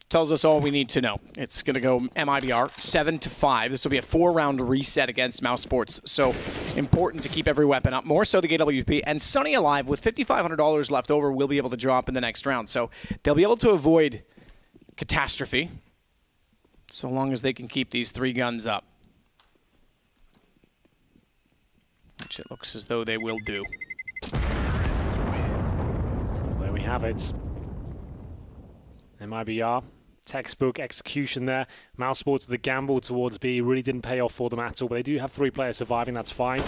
tells us all we need to know. It's going to go MiBR 7-5. This will be a 4-round reset against Mousesports. So important to keep every weapon up. More so the AWP. And Sunny alive with $5,500 left over will be able to drop in the next round. So they'll be able to avoid catastrophe so long as they can keep these 3 guns up. Which it looks as though they will do. There we have it. MiBR, textbook execution there. Mousesports, the gamble towards B really didn't pay off for them at all, but they do have 3 players surviving, that's fine.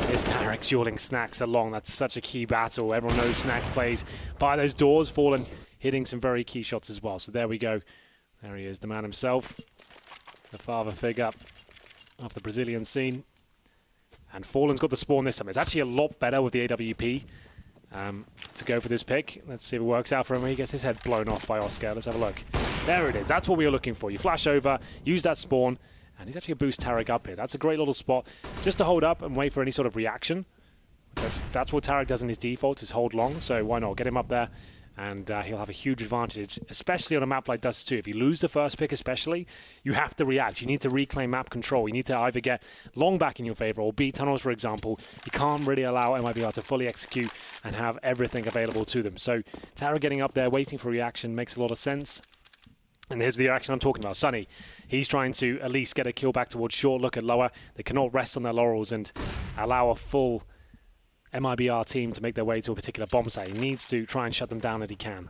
Here's Tarek dueling Snacks along. That's such a key battle. Everyone knows Snacks plays by those doors. Fallen hitting some very key shots as well. So there we go. There he is, the man himself, the father figure of the Brazilian scene. And Fallen's got the spawn this time. It's actually a lot better with the AWP. To go for this pick. Let's see if it works out for him. He gets his head blown off by Oscar. Let's have a look. There it is. That's what we were looking for. You flash over, use that spawn, and he's actually going to boost Tarek up here. That's a great little spot just to hold up and wait for any sort of reaction. That's what Tarek does in his defaults, is hold long, so why not? Get him up there and he'll have a huge advantage, especially on a map like Dust 2. If you lose the first pick especially, you have to react. You need to reclaim map control. You need to either get long back in your favor or B tunnels, for example. You can't really allow MiBR to fully execute and have everything available to them. So Tara getting up there, waiting for reaction makes a lot of sense. And here's the action I'm talking about. Sunny, he's trying to at least get a kill back towards short, look at lower. They cannot rest on their laurels and allow a full MiBR team to make their way to a particular bomb site. He needs to try and shut them down if he can.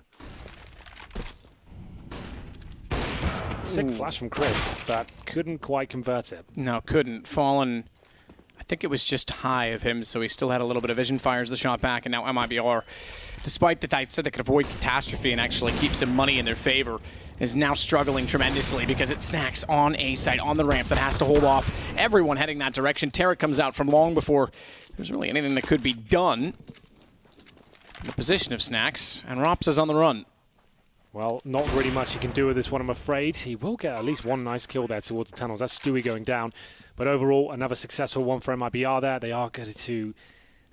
Sick flash from Chris, but couldn't quite convert it. No, couldn't. Fallen, I think it was just high of him, so he still had a little bit of vision, fires the shot back, and now MiBR, despite that I said they could avoid catastrophe and actually keep some money in their favor, is now struggling tremendously because it snacks on A site, on the ramp that has to hold off everyone heading that direction. Tarek comes out from long before there's really anything that could be done in the position of Snacks, and Rops is on the run. Well, not really much he can do with this one, I'm afraid. He will get at least one nice kill there towards the tunnels. That's Stewie going down. But overall, another successful one for MiBR there. They are going to,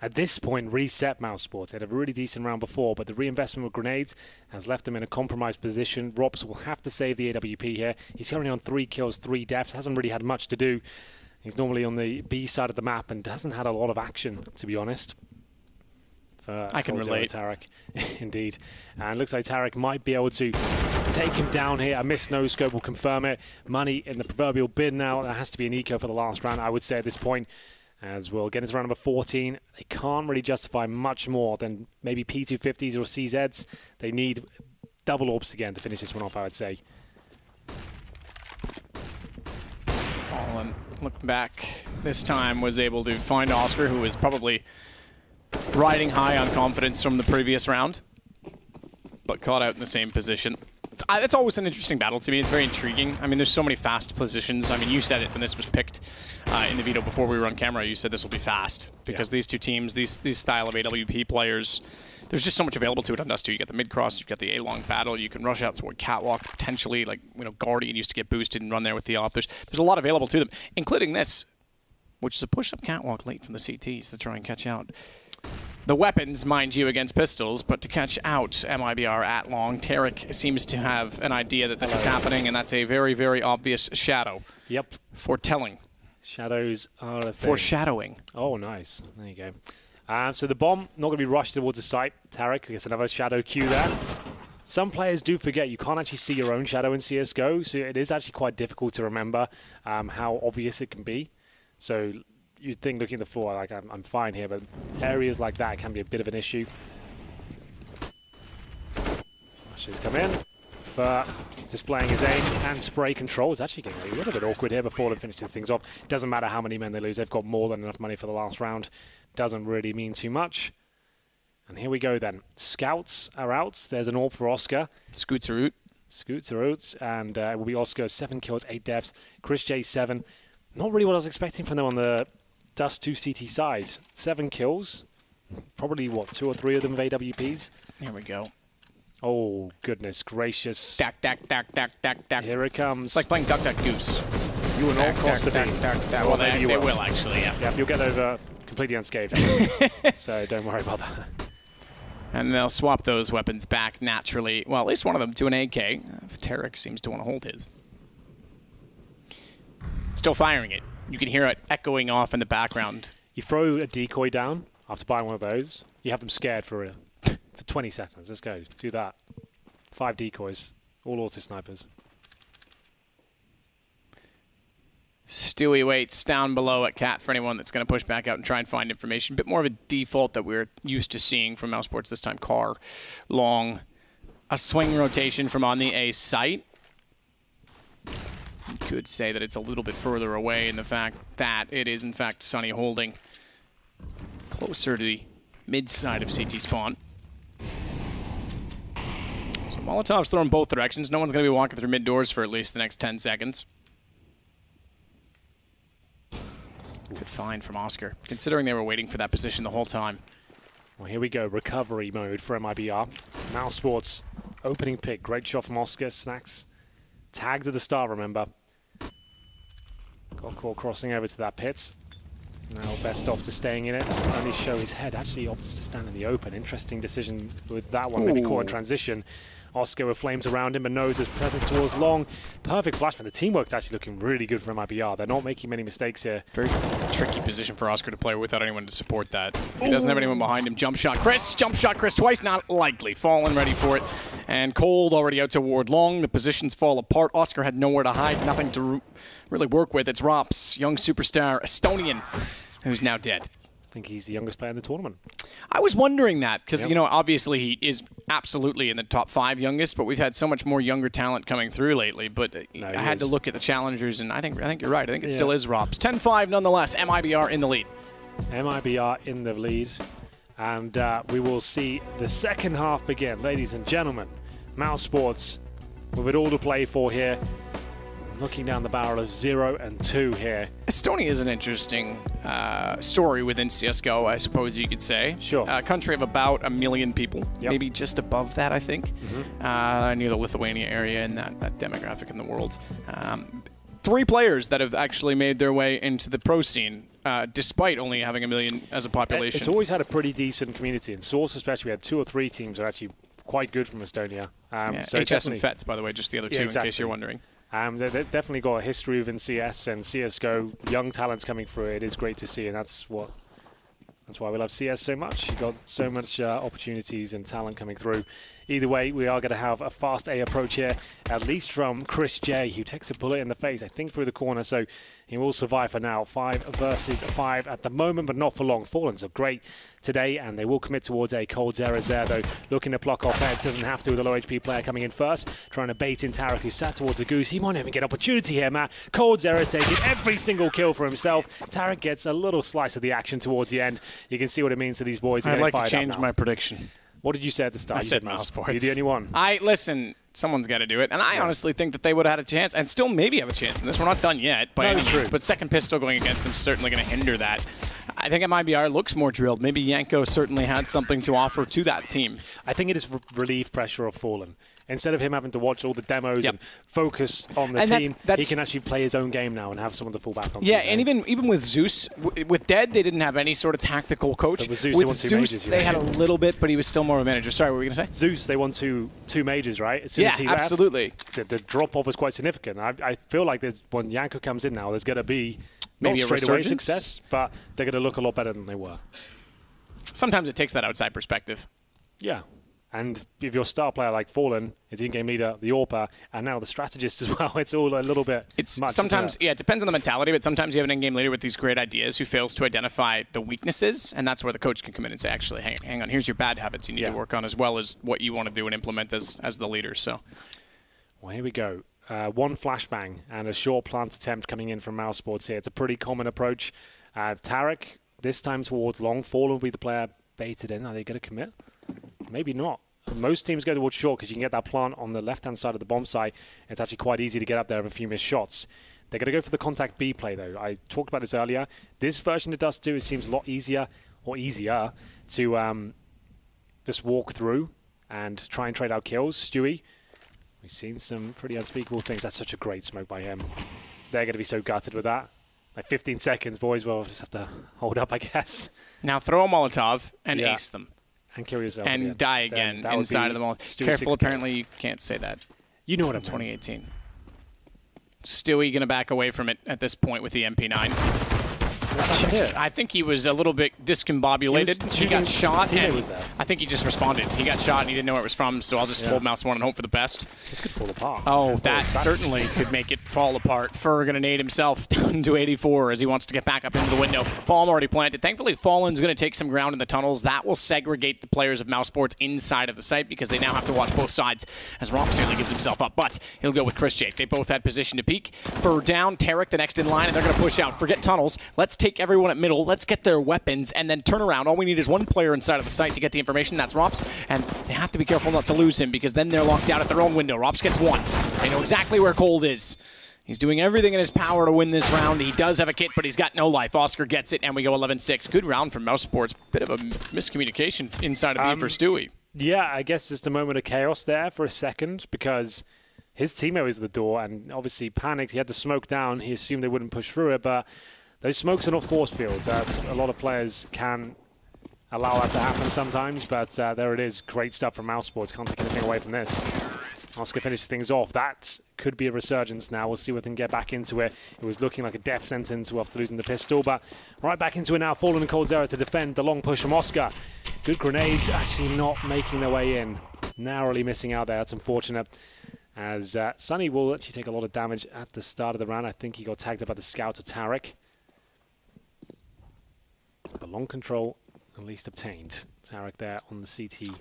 at this point, reset Mousesports. They had a really decent round before, but the reinvestment with grenades has left them in a compromised position. Rops will have to save the AWP here. He's currently on 3 kills, 3 deaths. Hasn't really had much to do. He's normally on the B side of the map and hasn't had a lot of action, to be honest. I can relate. Tarek, indeed. And looks like Tarek might be able to take him down here. A missed no-scope will confirm it. Money in the proverbial bin now. That has to be an eco for the last round, I would say, at this point. As we'll get into round number 14. They can't really justify much more than maybe P250s or CZs. They need double orbs again to finish this one off, I would say. Fallen, looking back, this time was able to find Oscar, who was probably riding high on confidence from the previous round, but caught out in the same position. It's always an interesting battle to me. It's very intriguing. I mean, there's so many fast positions. I mean, you said it when this was picked in the veto before we were on camera. You said this will be fast because these two teams, these style of AWP players, there's just so much available to it on Dust 2. You get the mid-cross, you've got the A-long battle, you can rush out toward Catwalk, potentially, like, you know, Guardian used to get boosted and run there with the op. There's a lot available to them, including this, which is a push-up Catwalk late from the CTs to try and catch out the weapons, mind you, against pistols, but to catch out MiBR at long. Tarek seems to have an idea that this is happening, and that's a very, very obvious shadow. Yep. Foretelling. Shadows are a thing. Foreshadowing. Oh, nice. There you go. So the bomb, not going to be rushed towards the site. Tarek gets another shadow cue there. Some players do forget you can't actually see your own shadow in CSGO, so it is actually quite difficult to remember how obvious it can be. So you'd think looking at the floor, like, I'm fine here, but areas like that can be a bit of an issue. She's come in for displaying his aim and spray control. It's actually getting a little bit awkward here before they finishes things off. Doesn't matter how many men they lose, they've got more than enough money for the last round. Doesn't really mean too much. And here we go then. Scouts are out. There's an AWP for Oscar. Scoots are out. Scoots are out, and it will be Oscar, 7 kills, 8 deaths. Chris J, 7. Not really what I was expecting from them on the Dust 2 CT side. 7 kills. Probably, what, 2 or 3 of them of AWPs? Here we go. Oh, goodness gracious. Dack, dack, dack, dack, dack, dack. Here it comes. It's like playing Duck, Duck, Goose. You will not cross the beam. Well, they will, actually, yeah. Yeah, you'll get over completely unscathed. So don't worry about that. And they'll swap those weapons back naturally. Well, at least one of them to an AK. Tarek seems to want to hold his. Still firing it. You can hear it echoing off in the background. You throw a decoy down after buying one of those. You have them scared for 20 seconds. Let's go. Do that. 5 decoys. All auto snipers. Stewie waits down below at Cat for anyone that's going to push back out and try and find information. A bit more of a default that we're used to seeing from Mousesports this time. Car, long, a swing rotation from on the A site. You could say that it's a little bit further away in the fact that it is, in fact, Sunny holding closer to the mid side of CT spawn. So Molotov's thrown both directions. No one's going to be walking through mid doors for at least the next 10 seconds. Good find from Oscar, considering they were waiting for that position the whole time. Well, here we go. Recovery mode for MiBR. Mousesports opening pick. Great shot from Oscar. Snacks tagged at the start, remember. Got caught crossing over to that pit. Now best off to staying in it. Only show his head. Actually opts to stand in the open. Interesting decision with that one. Maybe caught in transition. Oscar with flames around him and knows his presence towards long. Perfect flash, but the teamwork's actually looking really good for MiBR. They're not making many mistakes here. Very tricky position for Oscar to play without anyone to support that. He doesn't have anyone behind him. Jump shot Chris twice, not likely. Fallen ready for it. And Cold already out toward long. The positions fall apart. Oscar had nowhere to hide, nothing to really work with. It's Rops, young superstar, Estonian, who's now dead. I think he's the youngest player in the tournament. I was wondering that because, you know, obviously he is absolutely in the top 5 youngest, but we've had so much more younger talent coming through lately. But I had to look at the challengers, and I think you're right. I think it still is Rops. 10-5 nonetheless. MiBR in the lead. MiBR in the lead. And we will see the second half begin. Ladies and gentlemen, Mousesports with it all to play for here. Looking down the barrel of 0 and 2 here. Estonia is an interesting story within CSGO, I suppose you could say. Sure. A country of about 1 million people, maybe just above that, I think, near the Lithuania area and that demographic in the world. 3 players that have actually made their way into the pro scene, despite only having 1 million as a population. It's always had a pretty decent community. In Source especially, we had 2 or 3 teams that are actually quite good from Estonia. So HS and FETS, by the way, just the other 2 in case you're wondering. They've definitely got a history within CS and CSGO. Young talents coming through. It is great to see, and that's why we love CS so much. You've got so much opportunities and talent coming through. Either way, we are going to have a fast A approach here, at least from Chris J, who takes a bullet in the face, I think, through the corner, so he will survive for now. 5 versus 5 at the moment, but not for long. Fallens are great today, and they will commit towards A. Cold Zera's there, though, looking to block off heads. Doesn't have to with a low HP player coming in first, trying to bait in Tarek, who sat towards the goose. He might not even get opportunity here, Matt. Cold Zera's taking every single kill for himself. Tarek gets a little slice of the action towards the end. You can see what it means to these boys. I'd like to change my prediction. What did you say at the start? I said Mousesports. You're the only one. Listen, someone's got to do it. And I honestly think that they would have had a chance, and still maybe have a chance in this. We're not done yet by any means, but second pistol going against them is certainly going to hinder that. I think MiBR looks more drilled. Maybe Yanko certainly had something to offer to that team. I think it is relief pressure of Fallen. Instead of him having to watch all the demos and focus on the team, he can actually play his own game now and have someone to fall back on. Yeah, and even with Zeus, with Dead, they didn't have any sort of tactical coach. But with Zeus, they had a little bit, but he was still more of a manager. Sorry, what were we going to say? Zeus, they won two majors, right? As soon as he absolutely. Left, the drop-off was quite significant. I feel like when Yanko comes in now, there's going to be maybe not straight away success, but they're going to look a lot better than they were. Sometimes it takes that outside perspective. Yeah. And if your star player like Fallen is the in-game leader, the AWPer, and now the strategist as well, it's all a little bit much. Sometimes, it depends on the mentality, but sometimes you have an in-game leader with these great ideas who fails to identify the weaknesses, and that's where the coach can come in and say, actually, hang on, here's your bad habits you need to work on, as well as what you want to do and implement as the leader. So, well, here we go. 1 flashbang and a short plant attempt coming in from Mousesports here. It's a pretty common approach. Tarek, this time towards long. Fallen will be the player baited in. Are they going to commit? Maybe not. Most teams go towards short because you can get that plant on the left-hand side of the bomb site. It's actually quite easy to get up there with a few missed shots. They're going to go for the contact B play, though. I talked about this earlier. This version of Dust 2, it seems a lot easier to just walk through and try and trade out kills. Stewie, we've seen some pretty unspeakable things. That's such a great smoke by him. They're going to be so gutted with that. Like 15 seconds, boys. Well, we'll just have to hold up, I guess. Now throw a Molotov and ace them. And kill yourself and die again inside of the Molotov. Careful, apparently you can't say that. You know what I'm 2018. Stewie going to back away from it at this point with the MP9. I think he was a little bit discombobulated. He got shot, and I think he just responded. He got shot, and he didn't know where it was from, so I'll just hold mouse 1 and hope for the best. This could fall apart. Oh, that certainly could make it fall apart. Fur going to nade himself down to 84 as he wants to get back up into the window. Bomb already planted. Thankfully, Fallen's going to take some ground in the tunnels. That will segregate the players of Mousesports inside of the site because they now have to watch both sides as Romps nearly gives himself up. But he'll go with Chris Jake. They both had position to peek. Fur down, Tarek the next in line, and they're going to push out. Forget tunnels. Let's take everyone at middle. Let's get their weapons and then turn around. All we need is 1 player inside of the site to get the information. That's Romps, and they have to be careful not to lose him because then they're locked out at their own window. Romps gets 1. They know exactly where Cold is. He's doing everything in his power to win this round. He does have a kit, but he's got no life. Oscar gets it, and we go 11-6. Good round from Mousesports. Bit of a miscommunication inside of B for Stewie. Yeah, I guess just a moment of chaos there for a second because his teammate was at the door and obviously panicked. He had to smoke down. He assumed they wouldn't push through it, but those smokes are not force fields. A lot of players can allow that to happen sometimes, but there it is. Great stuff from Mousesports. Can't take anything away from this. Oscar finishes things off. That could be a resurgence now. We'll see if we can get back into it. It was looking like a death sentence after losing the pistol, but right back into it now. Fallen and coldzera to defend the long push from Oscar. Good grenades, actually not making their way in. Narrowly missing out there. That's unfortunate. As Sunny will actually take a lot of damage at the start of the round. I think he got tagged up by the scout of Tarek. The long control at least obtained. Tarek there on the CT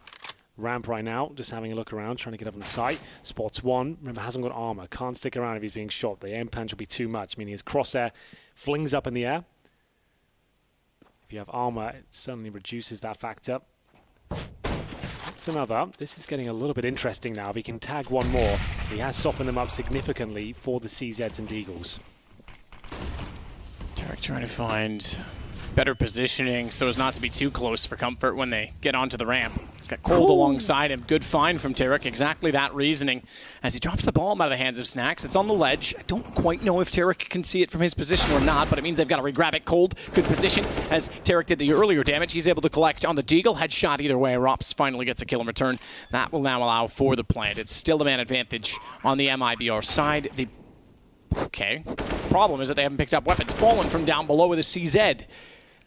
ramp right now, just having a look around, trying to get up on the site. Spots one. Remember, hasn't got armor. Can't stick around if he's being shot. The aim punch will be too much, meaning his crosshair flings up in the air. If you have armor, it certainly reduces that factor. That's another. This is getting a little bit interesting now. If he can tag one more, he has softened them up significantly for the CZs and Deagles. Tarek trying to find better positioning so as not to be too close for comfort when they get onto the ramp. He's got Cold alongside him. Good find from Tarek. Exactly that reasoning. As he drops the bomb out of the hands of Snacks, it's on the ledge. I don't quite know if Tarek can see it from his position or not, but it means they've got to re-grab it. Cold, good position. As Tarek did the earlier damage, he's able to collect on the Deagle. Headshot either way. Rops finally gets a kill in return. That will now allow for the plant. It's still a man advantage on the MiBR side. Okay. Problem is that they haven't picked up weapons. Fallen from down below with a CZ.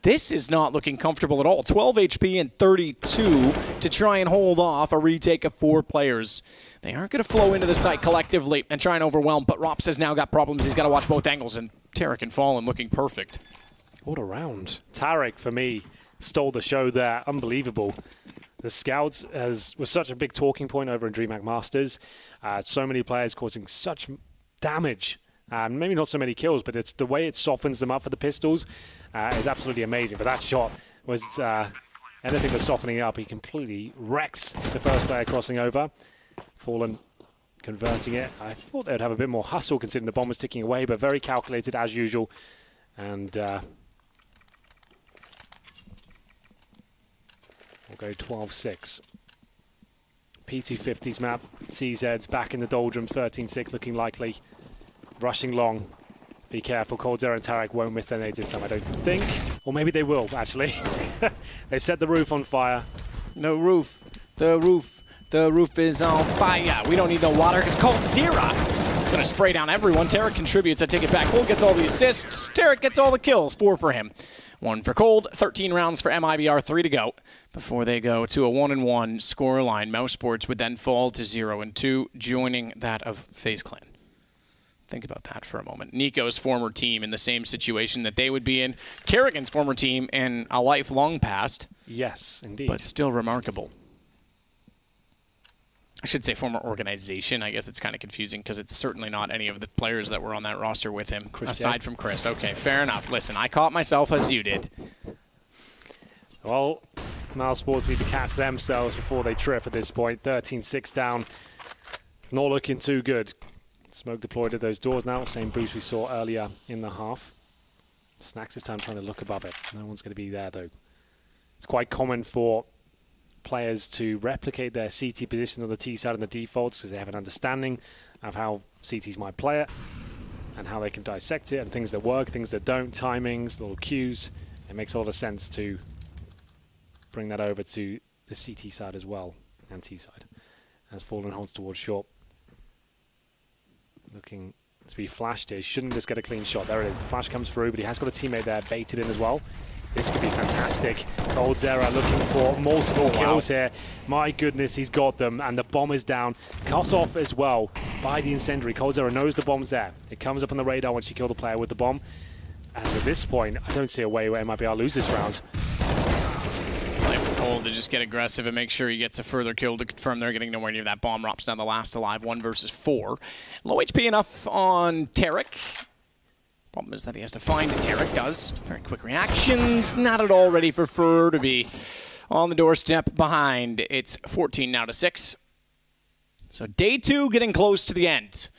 This is not looking comfortable at all. 12 HP and 32 to try and hold off a retake of 4 players. They aren't going to flow into the site collectively and try and overwhelm, but Rops has now got problems. He's got to watch both angles, and Tarek and Fallen looking perfect. What a round. Tarek, for me, stole the show there. Unbelievable. The Scouts was such a big talking point over in DreamHack Masters. So many players causing such damage. Maybe not so many kills, but it's the way it softens them up for the pistols is absolutely amazing. But that shot was anything but softening up. He completely wrecks the first player crossing over. Fallen converting it. I thought they would have a bit more hustle considering the bomb was ticking away, but very calculated as usual. And we'll go 12-6. P250's map. CZ's back in the doldrums. 13-6 looking likely. Rushing long. Be careful. coldzera and Tarek won't miss their nades this time, I don't think. Or maybe they will, actually. They've set the roof on fire. No roof. The roof is on fire. We don't need no water because coldzera is going to spray down everyone. Tarek contributes. I take it back. Cold gets all the assists. Tarek gets all the kills. 4 for him. 1 for Cold. 13 rounds for MiBR. 3 to go before they go to a 1-1 scoreline. Mousesports would then fall to 0-2, joining that of FaZe Clan. Think about that for a moment. Nico's former team in the same situation that they would be in. Kerrigan's former team in a lifelong past. Yes, indeed. But still remarkable. I should say former organization. I guess it's kind of confusing because it's certainly not any of the players that were on that roster with him, aside from Chris. Okay, fair enough. Listen, I caught myself as you did. Well, Mousesports need to catch themselves before they trip at this point. 13-6 down. Not looking too good. Smoke deployed at those doors now. Same boost we saw earlier in the half. Snacks this time trying to look above it. No one's going to be there, though. It's quite common for players to replicate their CT positions on the T side and the defaults because they have an understanding of how CTs might play it and how they can dissect it and things that work, things that don't, timings, little cues. It makes a lot of sense to bring that over to the CT side as well and T side. As Fallen holds towards short. Looking to be flashed here. Shouldn't just get a clean shot. There it is. The flash comes through, but he has got a teammate there baited in as well. This could be fantastic. coldzera looking for multiple kills here. My goodness, he's got them, and the bomb is down. Cut off as well by the incendiary. coldzera knows the bomb's there. It comes up on the radar once you kill the player with the bomb. And at this point, I don't see a way where MiBR loses rounds. Cold to just get aggressive and make sure he gets a further kill to confirm they're getting nowhere near that bomb. Rops down the last alive, 1 versus 4. Low HP enough on Tarek. Problem is that he has to find it. Tarek does. Very quick reactions. Not at all ready for Fur to be on the doorstep behind. It's 14 now to 6. So day 2 getting close to the end.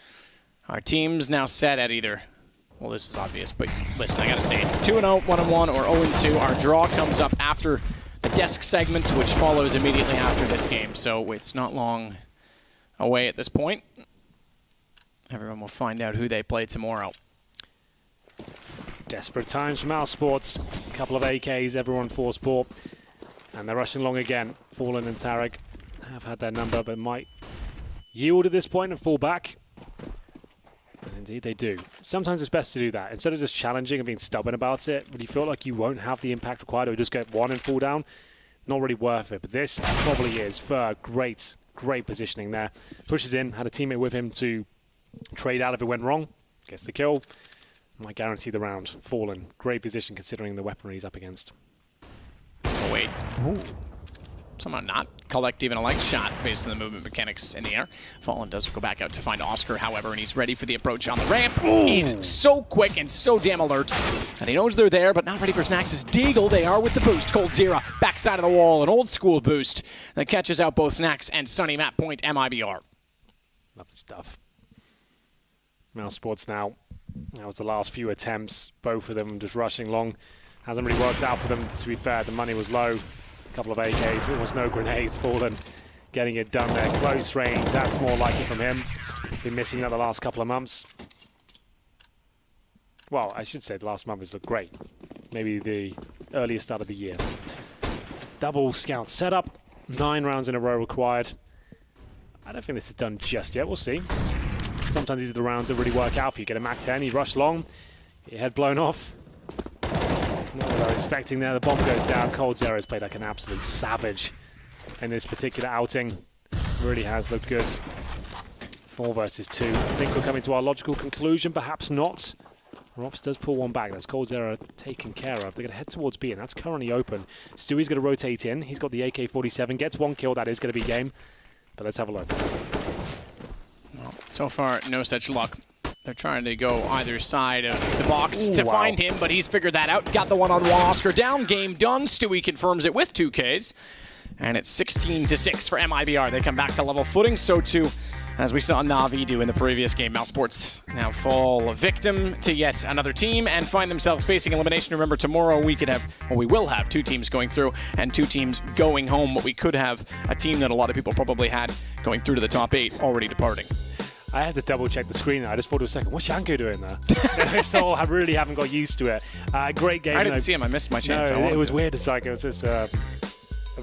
Our team's now set at either... Well, this is obvious, but listen, I gotta say it. 2-0, 1-1, or 0-2. Our draw comes up after the desk segment, which follows immediately after this game. So it's not long away at this point. Everyone will find out who they play tomorrow. Desperate times for Mousesports. A couple of AKs, everyone full support. And they're rushing along again. Fallen and Tarek have had their number, but might yield at this point and fall back. And indeed they do. Sometimes it's best to do that. Instead of just challenging and being stubborn about it, when you feel like you won't have the impact required or just get one and fall down, not really worth it. But this probably is. Fur, great positioning there. Pushes in, had a teammate with him to trade out if it went wrong. Gets the kill. Might guarantee the round. Fallen. Great position considering the weaponry he's up against. Oh, wait. Ooh. Somehow not collect even a light shot based on the movement mechanics in the air. Fallen does go back out to find Oscar, however, and he's ready for the approach on the ramp. Ooh. He's so quick and so damn alert. And he knows they're there, but not ready for Snax' Deagle. They are with the boost. coldzera, backside of the wall, an old school boost that catches out both Snax and Sunny. Map point, MiBR. Love the stuff. Mousesports now. That was the last few attempts, both of them just rushing long. Hasn't really worked out for them, to be fair. The money was low. A couple of AKs, almost no grenades. Fallen getting it done there. Close range, that's more like it from him. He's been missing that the last couple of months. Well, I should say the last month has looked great. Maybe the earliest start of the year. Double scout setup. 9 rounds in a row required. I don't think this is done just yet. We'll see. Sometimes these are the rounds that really work out for you. Get a Mac 10, you rush long, get your head blown off. Not what I was expecting there. The bomb goes down. coldzera has played like an absolute savage in this particular outing. Really has looked good. 4 versus 2. I think we're coming to our logical conclusion. Perhaps not. Rops does pull one back. That's coldzera taken care of. They're going to head towards B, and that's currently open. Stewie's going to rotate in. He's got the AK-47. Gets 1 kill. That is going to be game. But let's have a look. Well, so far, no such luck. They're trying to go either side of the box to find him, but he's figured that out. Got the one-on-one Oscar down. Game done. Stewie confirms it with 2 Ks. And it's 16-6 for MiBR. They come back to level footing. So too, as we saw Na'Vi do in the previous game. Mousesports now fall victim to yet another team and find themselves facing elimination. Remember, tomorrow we could have, well, we will have 2 teams going through and 2 teams going home. But we could have a team that a lot of people probably had going through to the top 8 already departing. I had to double check the screen there. I just thought for a second, what's Yanko doing there? I still really haven't got used to it. Great game. I didn't see him. I missed my chance. No, it was weird. It's like, it was just a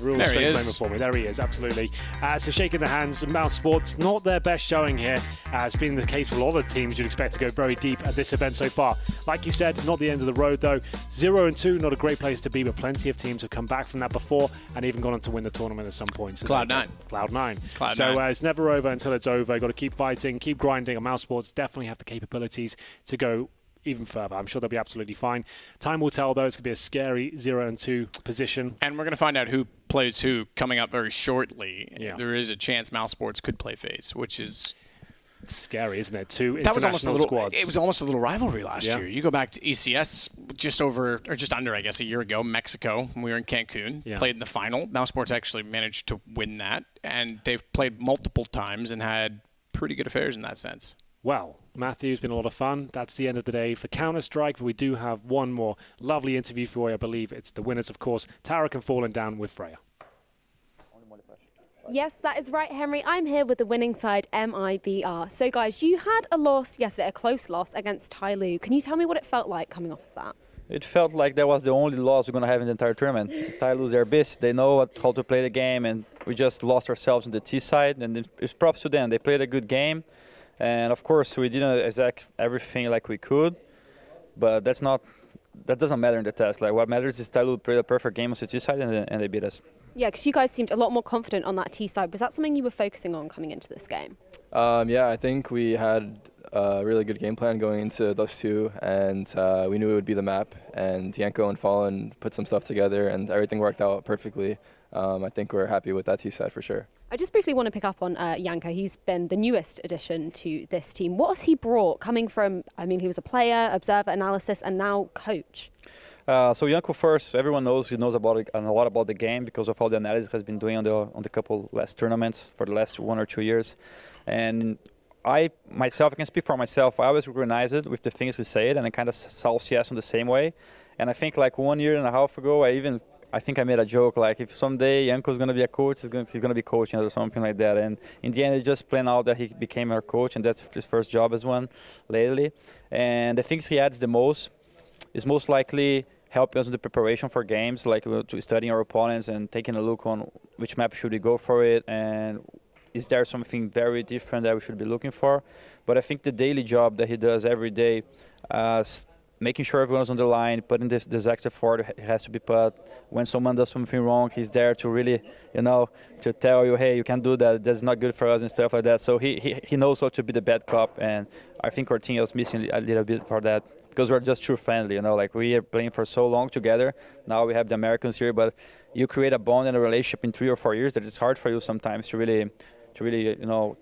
real strange moment for me. There he is, absolutely. So shaking the hands, Mousesports, not their best showing here. It's been the case for a lot of teams you'd expect to go very deep at this event so far. Like you said, not the end of the road though. 0-2, not a great place to be, but plenty of teams have come back from that before and even gone on to win the tournament at some point. So Cloud9. Cloud9. So it's never over until it's over. Got to keep fighting, keep grinding, and Mousesports definitely have the capabilities to go even further. I'm sure they'll be absolutely fine. Time will tell, though. It's going to be a scary 0-2 position. And we're going to find out who plays who coming up very shortly. Yeah. There is a chance Mousesports could play FaZe, which is scary, isn't it? 2 that international was squads. It was almost a little rivalry last year. You go back to ECS just over, or just under, I guess, a year ago, Mexico. When we were in Cancun, played in the final. Mousesports actually managed to win that, and they've played multiple times and had pretty good affairs in that sense. Well, Matthew's been a lot of fun. That's the end of the day for Counter-Strike, but we do have one more lovely interview for you. I believe it's the winners, of course. Tarek and Fallen down with Freya. Yes, that is right, Henry. I'm here with the winning side, MiBR. So, guys, you had a loss yesterday, a close loss against Tyloo. Can you tell me what it felt like coming off of that? It felt like that was the only loss we're going to have in the entire tournament. Tyloo's their best. They know how to play the game, and we just lost ourselves in the T side, and it's props to them. They played a good game. And of course, we didn't exact everything like we could, but that doesn't matter in the test. Like, what matters is Tyloo played a perfect game on the T side, and they beat us. Yeah, because you guys seemed a lot more confident on that T side. Was that something you were focusing on coming into this game? Yeah, I think we had a really good game plan going into those 2, and we knew it would be the map. And Yanko and Fallen put some stuff together, and everything worked out perfectly. I think we're happy with that T side for sure. I just briefly want to pick up on Yanko. He's been the newest addition to this team. What has he brought coming from, I mean, he was a player, observer, analysis, and now coach? So Yanko first, everyone knows, he knows about it, and a lot about the game because of all the analysis he's been doing on the couple last tournaments for the last 1 or 2 years. And I can speak for myself, I always recognize it with the things he said, and I kind of saw CS in the same way. And I think like 1.5 years ago, I think I made a joke, like if someday Yanko's going to be a coach, he's going to be coaching or something like that. And in the end, it just planned out that he became our coach, and that's his first job as one lately. And the things he adds the most, is most likely helping us in the preparation for games, like to studying our opponents and taking a look on which map should we go for it, and is there something very different that we should be looking for. But I think the daily job that he does every day, making sure everyone's on the line, putting this extra effort has to be put. When someone does something wrong, he's there to really, to tell you, hey, you can't do that, that's not good for us and stuff like that. So he knows how to be the bad cop, and I think our team was missing a little bit for that, because we're just too friendly, like we are playing for so long together. Now we have the Americans here, but you create a bond and a relationship in 3 or 4 years that it's hard for you sometimes to really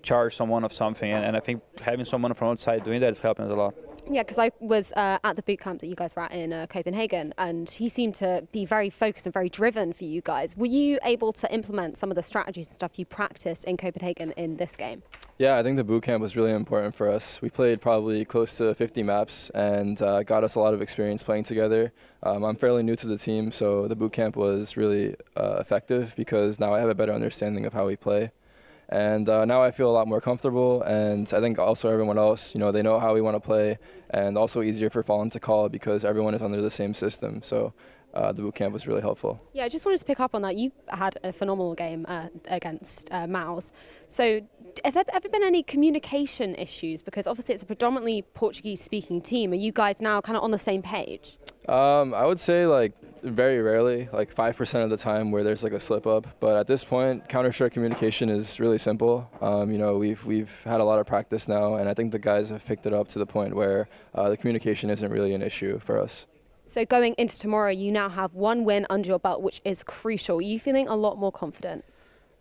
charge someone of something, and I think having someone from outside doing that is helping us a lot. Yeah, because I was at the boot camp that you guys were at in Copenhagen, and he seemed to be very focused and very driven for you guys. Were you able to implement some of the strategies and stuff you practiced in Copenhagen in this game? Yeah, I think the boot camp was really important for us. We played probably close to 50 maps and got us a lot of experience playing together. I'm fairly new to the team, so the boot camp was really effective because now I have a better understanding of how we play. And now I feel a lot more comfortable, and I think also everyone else, they know how we want to play, and also easier for Fallen to call because everyone is under the same system. So the boot camp was really helpful. Yeah, I just wanted to pick up on that. You had a phenomenal game against Mouse. So have there ever been any communication issues? Because obviously it's a predominantly Portuguese-speaking team. Are you guys now kind of on the same page? I would say very rarely, 5% of the time where there's a slip up. But at this point, Counter-Strike communication is really simple. We've had a lot of practice now, and I think the guys have picked it up to the point where the communication isn't really an issue for us. So going into tomorrow, you now have 1 win under your belt, which is crucial. Are you feeling a lot more confident?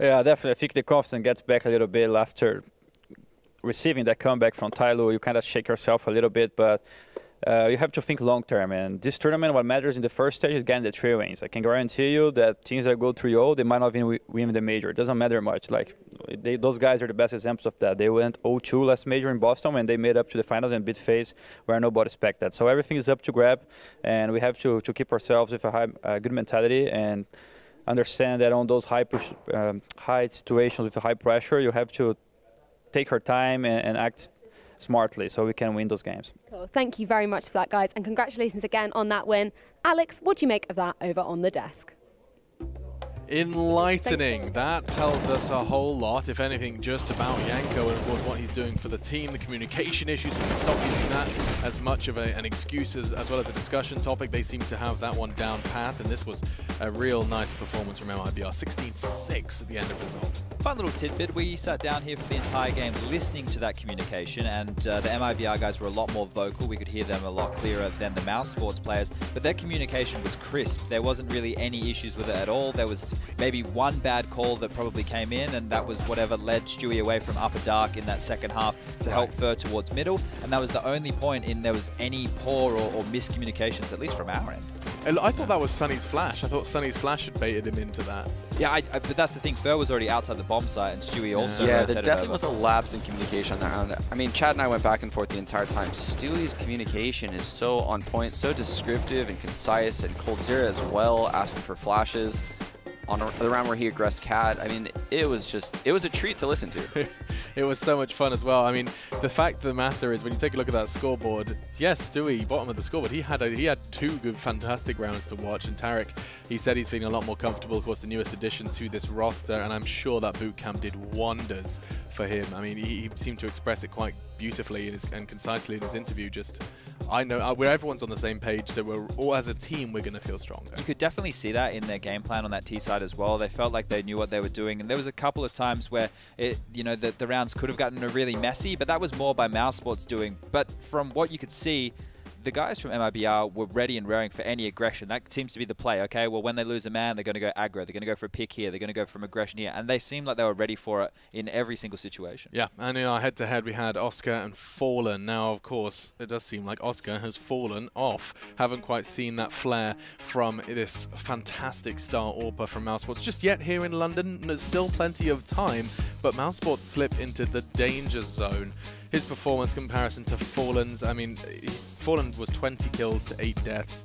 Yeah, definitely. I think the confidence gets back a little bit after receiving that comeback from Tyloo. You kind of shake yourself a little bit, but you have to think long term. And this tournament, what matters in the first stage is getting the 3 wins. I can guarantee you that teams that go 3-0, they might not even win the major. It doesn't matter much. Those guys are the best examples of that. They went 0-2 last major in Boston, and they made up to the finals and beat FaCe where nobody expected. So everything is up to grab, and we have to keep ourselves with a good mentality and understand that on those high situations with high pressure, you have to take our time and act smartly so we can win those games. Cool. Thank you very much for that, guys, and congratulations again on that win. Alex, what do you make of that over on the desk? Enlightening. That tells us a whole lot, if anything, just about Janko and, of course, what he's doing for the team. The communication issues, we can stop using that as much of an excuse as well as a discussion topic. They seem to have that one down pat, and this was a real nice performance from MiBR. 16-6 at the end of the result. Fun little tidbit, we sat down here for the entire game listening to that communication, and the MiBR guys were a lot more vocal. We could hear them a lot clearer than the Mousesports players, but their communication was crisp. There wasn't really any issues with it at all. There was maybe one bad call that probably came in, and that was whatever led Stewie away from upper dark in that second half to help Fur towards middle, and that was the only point in there was any poor or miscommunications, at least from our end. I thought that was Sunny's flash. I thought Sunny's flash had baited him into that. Yeah, but that's the thing. Fur was already outside the bomb site, and Stewie also Yeah, rotated there definitely over. was a lapse in communication on that round. I mean, Chad and I went back and forth the entire time. Stewie's communication is so on point, so descriptive and concise, and Coldzera as well, asking for flashes. On the round where he aggressed Cat, I mean, it was a treat to listen to. It was so much fun as well. I mean, the fact of the matter is, when you take a look at that scoreboard, yes, Stewie, bottom of the scoreboard, he had 2 good, fantastic rounds to watch. And Tarek, he said he's feeling a lot more comfortable, of course, the newest addition to this roster, and I'm sure that boot camp did wonders for him. I mean, he seemed to express it quite beautifully and concisely in his interview. Just, I know where everyone's on the same page, so we're all as a team, we're going to feel stronger. You could definitely see that in their game plan on that T side as well. They felt like they knew what they were doing, and there was a couple of times where the rounds could have gotten really messy, but that was more by Mousesports doing. But from what you could see, the guys from MiBR were ready and raring for any aggression. That seems to be the play, okay? Well, when they lose a man, they're going to go aggro. They're going to go for a pick here. They're going to go from aggression here. And they seemed like they were ready for it in every single situation. Yeah, and in our head-to-head, we had Oscar and Fallen. Now, of course, it does seem like Oscar has fallen off. Haven't quite seen that flare from this fantastic star AWPer from Mousesports just yet here in London. There's still plenty of time, but Mousesports slip into the danger zone. His performance comparison to Fallen's, I mean, Fallen was 20 kills to 8 deaths.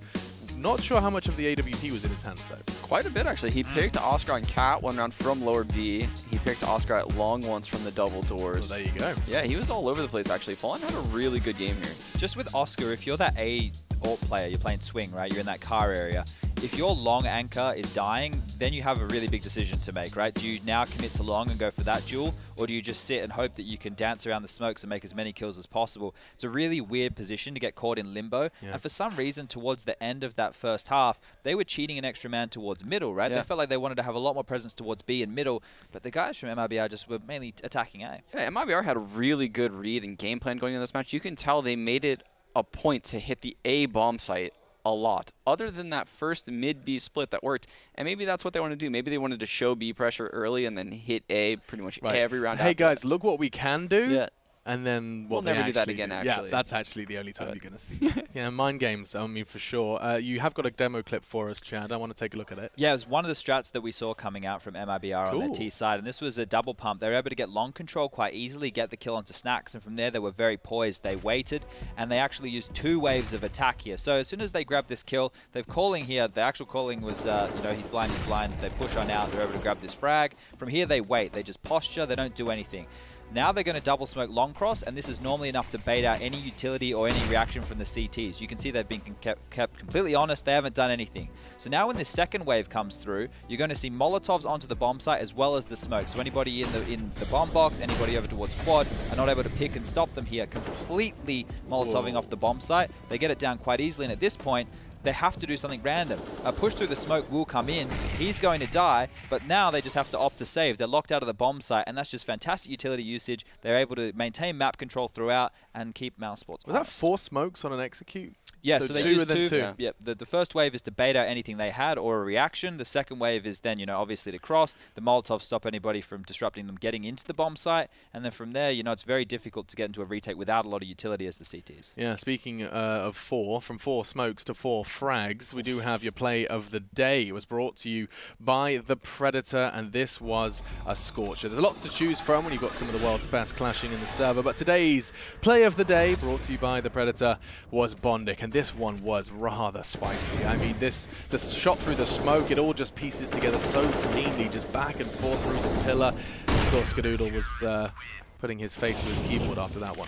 Not sure how much of the AWP was in his hands, though. Quite a bit, actually. He picked Oscar on Cat 1 round from lower B. He picked Oscar at long once from the double doors. Well, there you go. Yeah, he was all over the place, actually. Fallen had a really good game here. Just with Oscar, if you're that A AWP player, you're playing swing, right? You're in that car area. If your long anchor is dying, then you have a really big decision to make, right? Do you now commit to long and go for that duel, or do you just sit and hope that you can dance around the smokes and make as many kills as possible? It's a really weird position to get caught in limbo. Yeah. And for some reason, towards the end of that first half, they were cheating an extra man towards middle, right? Yeah. They felt like they wanted to have a lot more presence towards B and middle, but the guys from MiBR just were mainly attacking A. Yeah, MiBR had a really good read and game plan going in this match. You can tell they made it a point to hit the A bomb site a lot. Other than that first mid-B split that worked, and maybe that's what they want to do. Maybe they wanted to show B pressure early and then hit A pretty much every round. Hey guys, look what we can do. Yeah. And then we'll never do that again, actually. Yeah, that's actually the only time you're going to see it. Yeah, mind games, I mean, for sure. You have got a demo clip for us, Chad. I want to take a look at it. Yeah, it was one of the strats that we saw coming out from MiBR on their T side, and this was a double pump. They were able to get long control quite easily, get the kill onto Snacks, and from there they were very poised. They waited, and they actually used 2 waves of attack here. So as soon as they grabbed this kill, they're calling here. The actual calling was, you know, he's blind, he's blind. They push on out. They're able to grab this frag. From here, they wait. They just posture. They don't do anything. Now they're going to double smoke long cross, and this is normally enough to bait out any utility or any reaction from the CTs. You can see they've been kept completely honest. They haven't done anything. So now when this second wave comes through, you're going to see Molotovs onto the bomb site as well as the smoke. So anybody in the bomb box, anybody over towards quad, are not able to pick and stop them here. Completely Molotoving off the bomb site. They get it down quite easily, and at this point, they have to do something random. A push through the smoke will come in. He's going to die, but now they just have to opt to save. They're locked out of the bomb site, and that's just fantastic utility usage. They're able to maintain map control throughout and keep Mousesports. Was that 4 smokes on an execute? Yeah, so they use 2. Yeah. Yep. The first wave is to bait out anything they had or a reaction. The second wave is then, you know, obviously to cross. The Molotovs stop anybody from disrupting them getting into the bomb site. And then from there, you know, it's very difficult to get into a retake without a lot of utility as the CTs. Yeah, speaking of 4, from 4 smokes to 4 frags, we do have your play of the day. It was brought to you by the Predator, and this was a scorcher. There's lots to choose from when you've got some of the world's best clashing in the server, but today's play of the day, brought to you by the Predator, was Bondic. And this one was rather spicy. I mean, the shot through the smoke, it all just pieces together so cleanly, just back and forth through the pillar. Saw Skadoodle was putting his face to his keyboard after that one.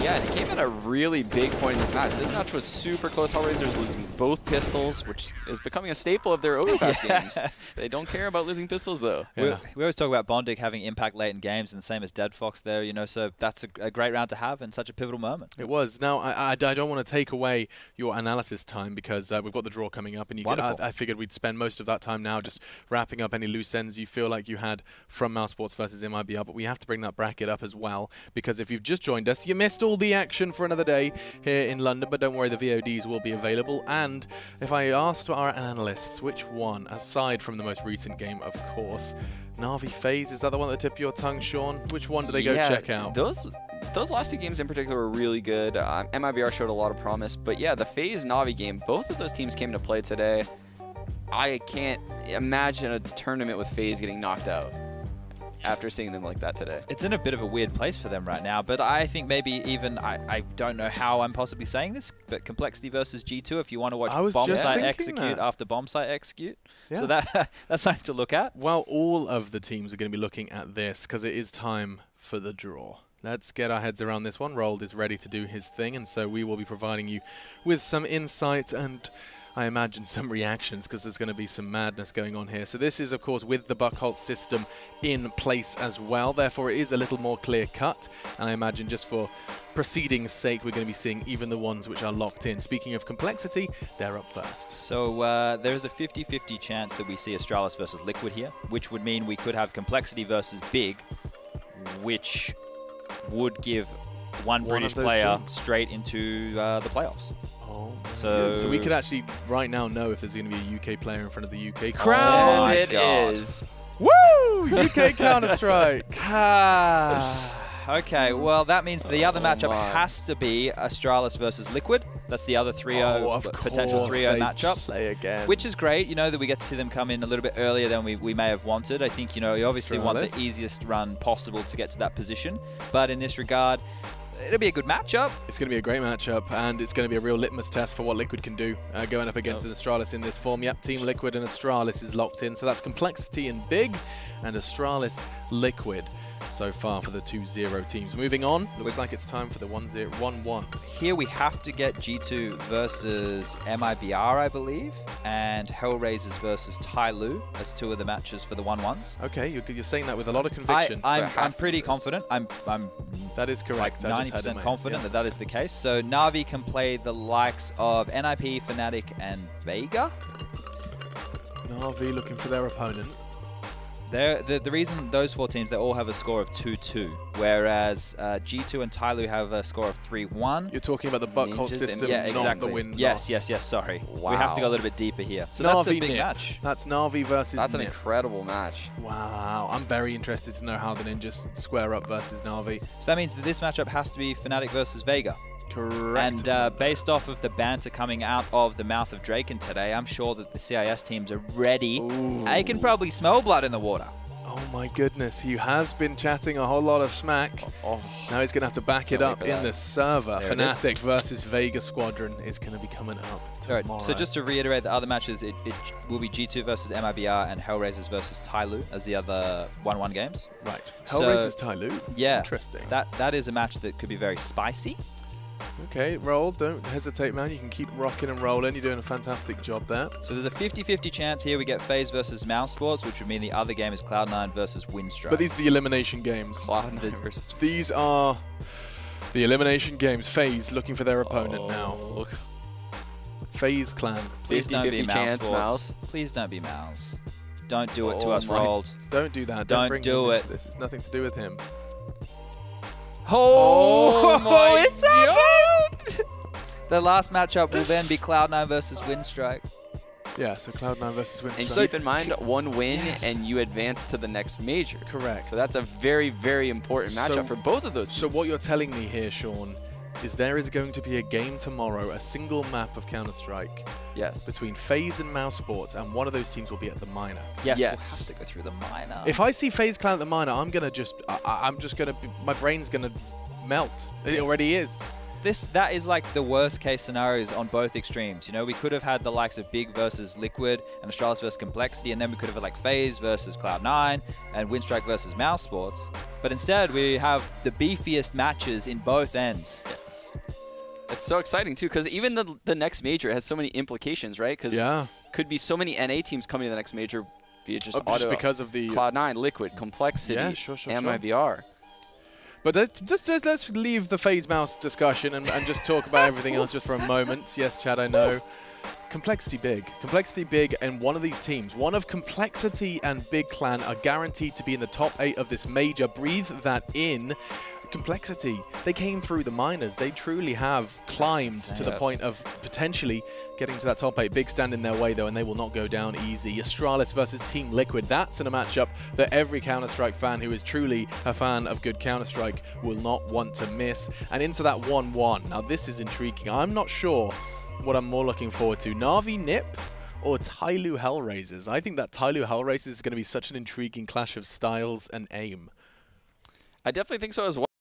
Yeah, it came at a really big point in this match. This match was super close. Hellraisers losing both pistols, which is becoming a staple of their overpass games. They don't care about losing pistols, though. Yeah. We always talk about Bondic having impact late in games, and the same as Dead Fox there, you know, so that's a great round to have and such a pivotal moment. It was. Now, I don't want to take away your analysis time because we've got the draw coming up, and I figured we'd spend most of that time now just wrapping up any loose ends you feel like you had from Mousesports versus MiBR, but we have to bring that bracket up as well, because if you've just joined us, you missed all the action for another day here in London, but don't worry, the VODs will be available. And if I asked our analysts which one, aside from the most recent game, of course, Na'Vi FaZe, is that the one at the tip of your tongue, Sean? Which one do they go check out? Those last 2 games in particular were really good. MiBR showed a lot of promise, but yeah, the FaZe Na'Vi game, both of those teams came to play today. I can't imagine a tournament with FaZe getting knocked out after seeing them like that today. It's in a bit of a weird place for them right now, but I think maybe even, I don't know how I'm possibly saying this, but Complexity versus G2, if you want to watch bomb site execute after bomb site execute. Yeah. So that's something to look at. Well, all of the teams are going to be looking at this because it is time for the draw. Let's get our heads around this one. Rold is ready to do his thing, and so we will be providing you with some insight and I imagine some reactions, because there's going to be some madness going on here. So this is, of course, with the Buckhold system in place as well. Therefore, it is a little more clear-cut. And I imagine just for proceeding's sake, we're going to be seeing even the ones which are locked in. Speaking of complexity, they're up first. So there's a 50-50 chance that we see Astralis versus Liquid here, which would mean we could have Complexity versus Big, which would give one British player straight into the playoffs. Oh, so we could actually right now know if there's going to be a UK player in front of the UK crowd. It is. Woo! UK Counter-Strike. Okay, well, that means the other matchup has to be Astralis versus Liquid. That's the other 3-0, potential 3-0 matchup. Play again. Which is great, you know, that we get to see them come in a little bit earlier than we may have wanted. I think, you know, you obviously want the easiest run possible to get to that position. But in this regard, it'll be a good matchup. It's going to be a great matchup, and it's going to be a real litmus test for what Liquid can do going up against an Astralis in this form. Yep, Team Liquid and Astralis is locked in. So that's Complexity and Big, and Astralis Liquid. so far for the 2-0 teams. Moving on, looks like it's time for the 1-1. Here we have to get G2 versus MiBR, I believe, and Hellraisers versus Tyloo as 2 of the matches for the 1-1s. Okay, you're saying that with a lot of conviction. I'm pretty confident. I'm that is correct. Like 90% confident that is the case. So Na'Vi can play the likes of NIP, Fnatic, and Vega. Na'Vi looking for their opponent. The reason those 4 teams, they all have a score of 2-2, whereas G2 and Tyloo have a score of 3-1. You're talking about the Buckhole system, yeah, exactly. not the win. Yes, sorry. Wow. We have to go a little bit deeper here. So Na'Vi that's a big Nip. match. That's Na'Vi versus That's an Nip. incredible match. Wow, I'm very interested to know how the Ninjas square up versus Na'Vi. So that means that this matchup has to be Fnatic versus Vega. Correct. And based off of the banter coming out of the mouth of Draken today, I'm sure that the CIS teams are ready. Ooh. They can probably smell blood in the water. Oh my goodness, he has been chatting a whole lot of smack. Now he's going to have to back it up in the server. Fnatic versus Vega Squadron is going to be coming up tomorrow. Right, so just to reiterate the other matches, it will be G2 versus MiBR and Hellraisers versus Tyloo as the other 1-1 games. Right. So, Hellraisers Tyloo? Yeah. Interesting. That is a match that could be very spicy. Okay, roll. Don't hesitate, man. You can keep rocking and rolling. You're doing a fantastic job there. So there's a 50-50 chance here we get FaZe versus Mousesports, which would mean the other game is Cloud9 versus Winstrike. But these are the elimination games. Cloud9 versus... These are the elimination games. FaZe looking for their opponent now. FaZe clan. Please don't be 50-50 chance, Mouse. Please don't be Mouse. Don't do it to us, Rolled. Don't do that. Don't bring do him it. into this. It's nothing to do with him. Oh my it's happened! The last matchup will then be Cloud9 versus Winstrike. Yeah, so Cloud9 versus Winstrike. And keep in mind, 1 win and you advance to the next major. Correct. So that's a very, very important matchup for both of those teams. So what you're telling me here, Sean, is there is going to be a game tomorrow, a single map of Counter-Strike between FaZe and Mousesports, and one of those teams will be at the minor. Yes. We'll have to go through the minor. If I see FaZe clan at the minor, I'm gonna just, my brain's gonna melt. It already is. That is like the worst case scenarios on both extremes. You know, we could have had the likes of Big versus Liquid and Astralis versus Complexity, and then we could have had like FaZe versus Cloud9 and Winstrike versus Mousesports. But instead, we have the beefiest matches in both ends. Yes. It's so exciting too, because even the next major has so many implications, right? Because could be so many NA teams coming to the next major via just because of the Cloud9, Liquid, Complexity, MiBR. But let's leave the FaZe Mouse discussion and just talk about everything else just for a moment. Yes, Chad, I know. Complexity big, and one of these teams, one of Complexity and Big Clan, are guaranteed to be in the top 8 of this major. Breathe that in. Complexity, they came through the minors. They truly have climbed to the point of potentially getting to that top 8. Big stand in their way, though, and they will not go down easy. Astralis versus Team Liquid. That's in a matchup that every Counter-Strike fan who is truly a fan of good Counter-Strike will not want to miss. And into that 1-1. Now, this is intriguing. I'm not sure what I'm more looking forward to. Na'Vi Nip or Tyloo Hellraisers? I think that Tyloo Hellraisers is going to be such an intriguing clash of styles and aim. I definitely think so as well.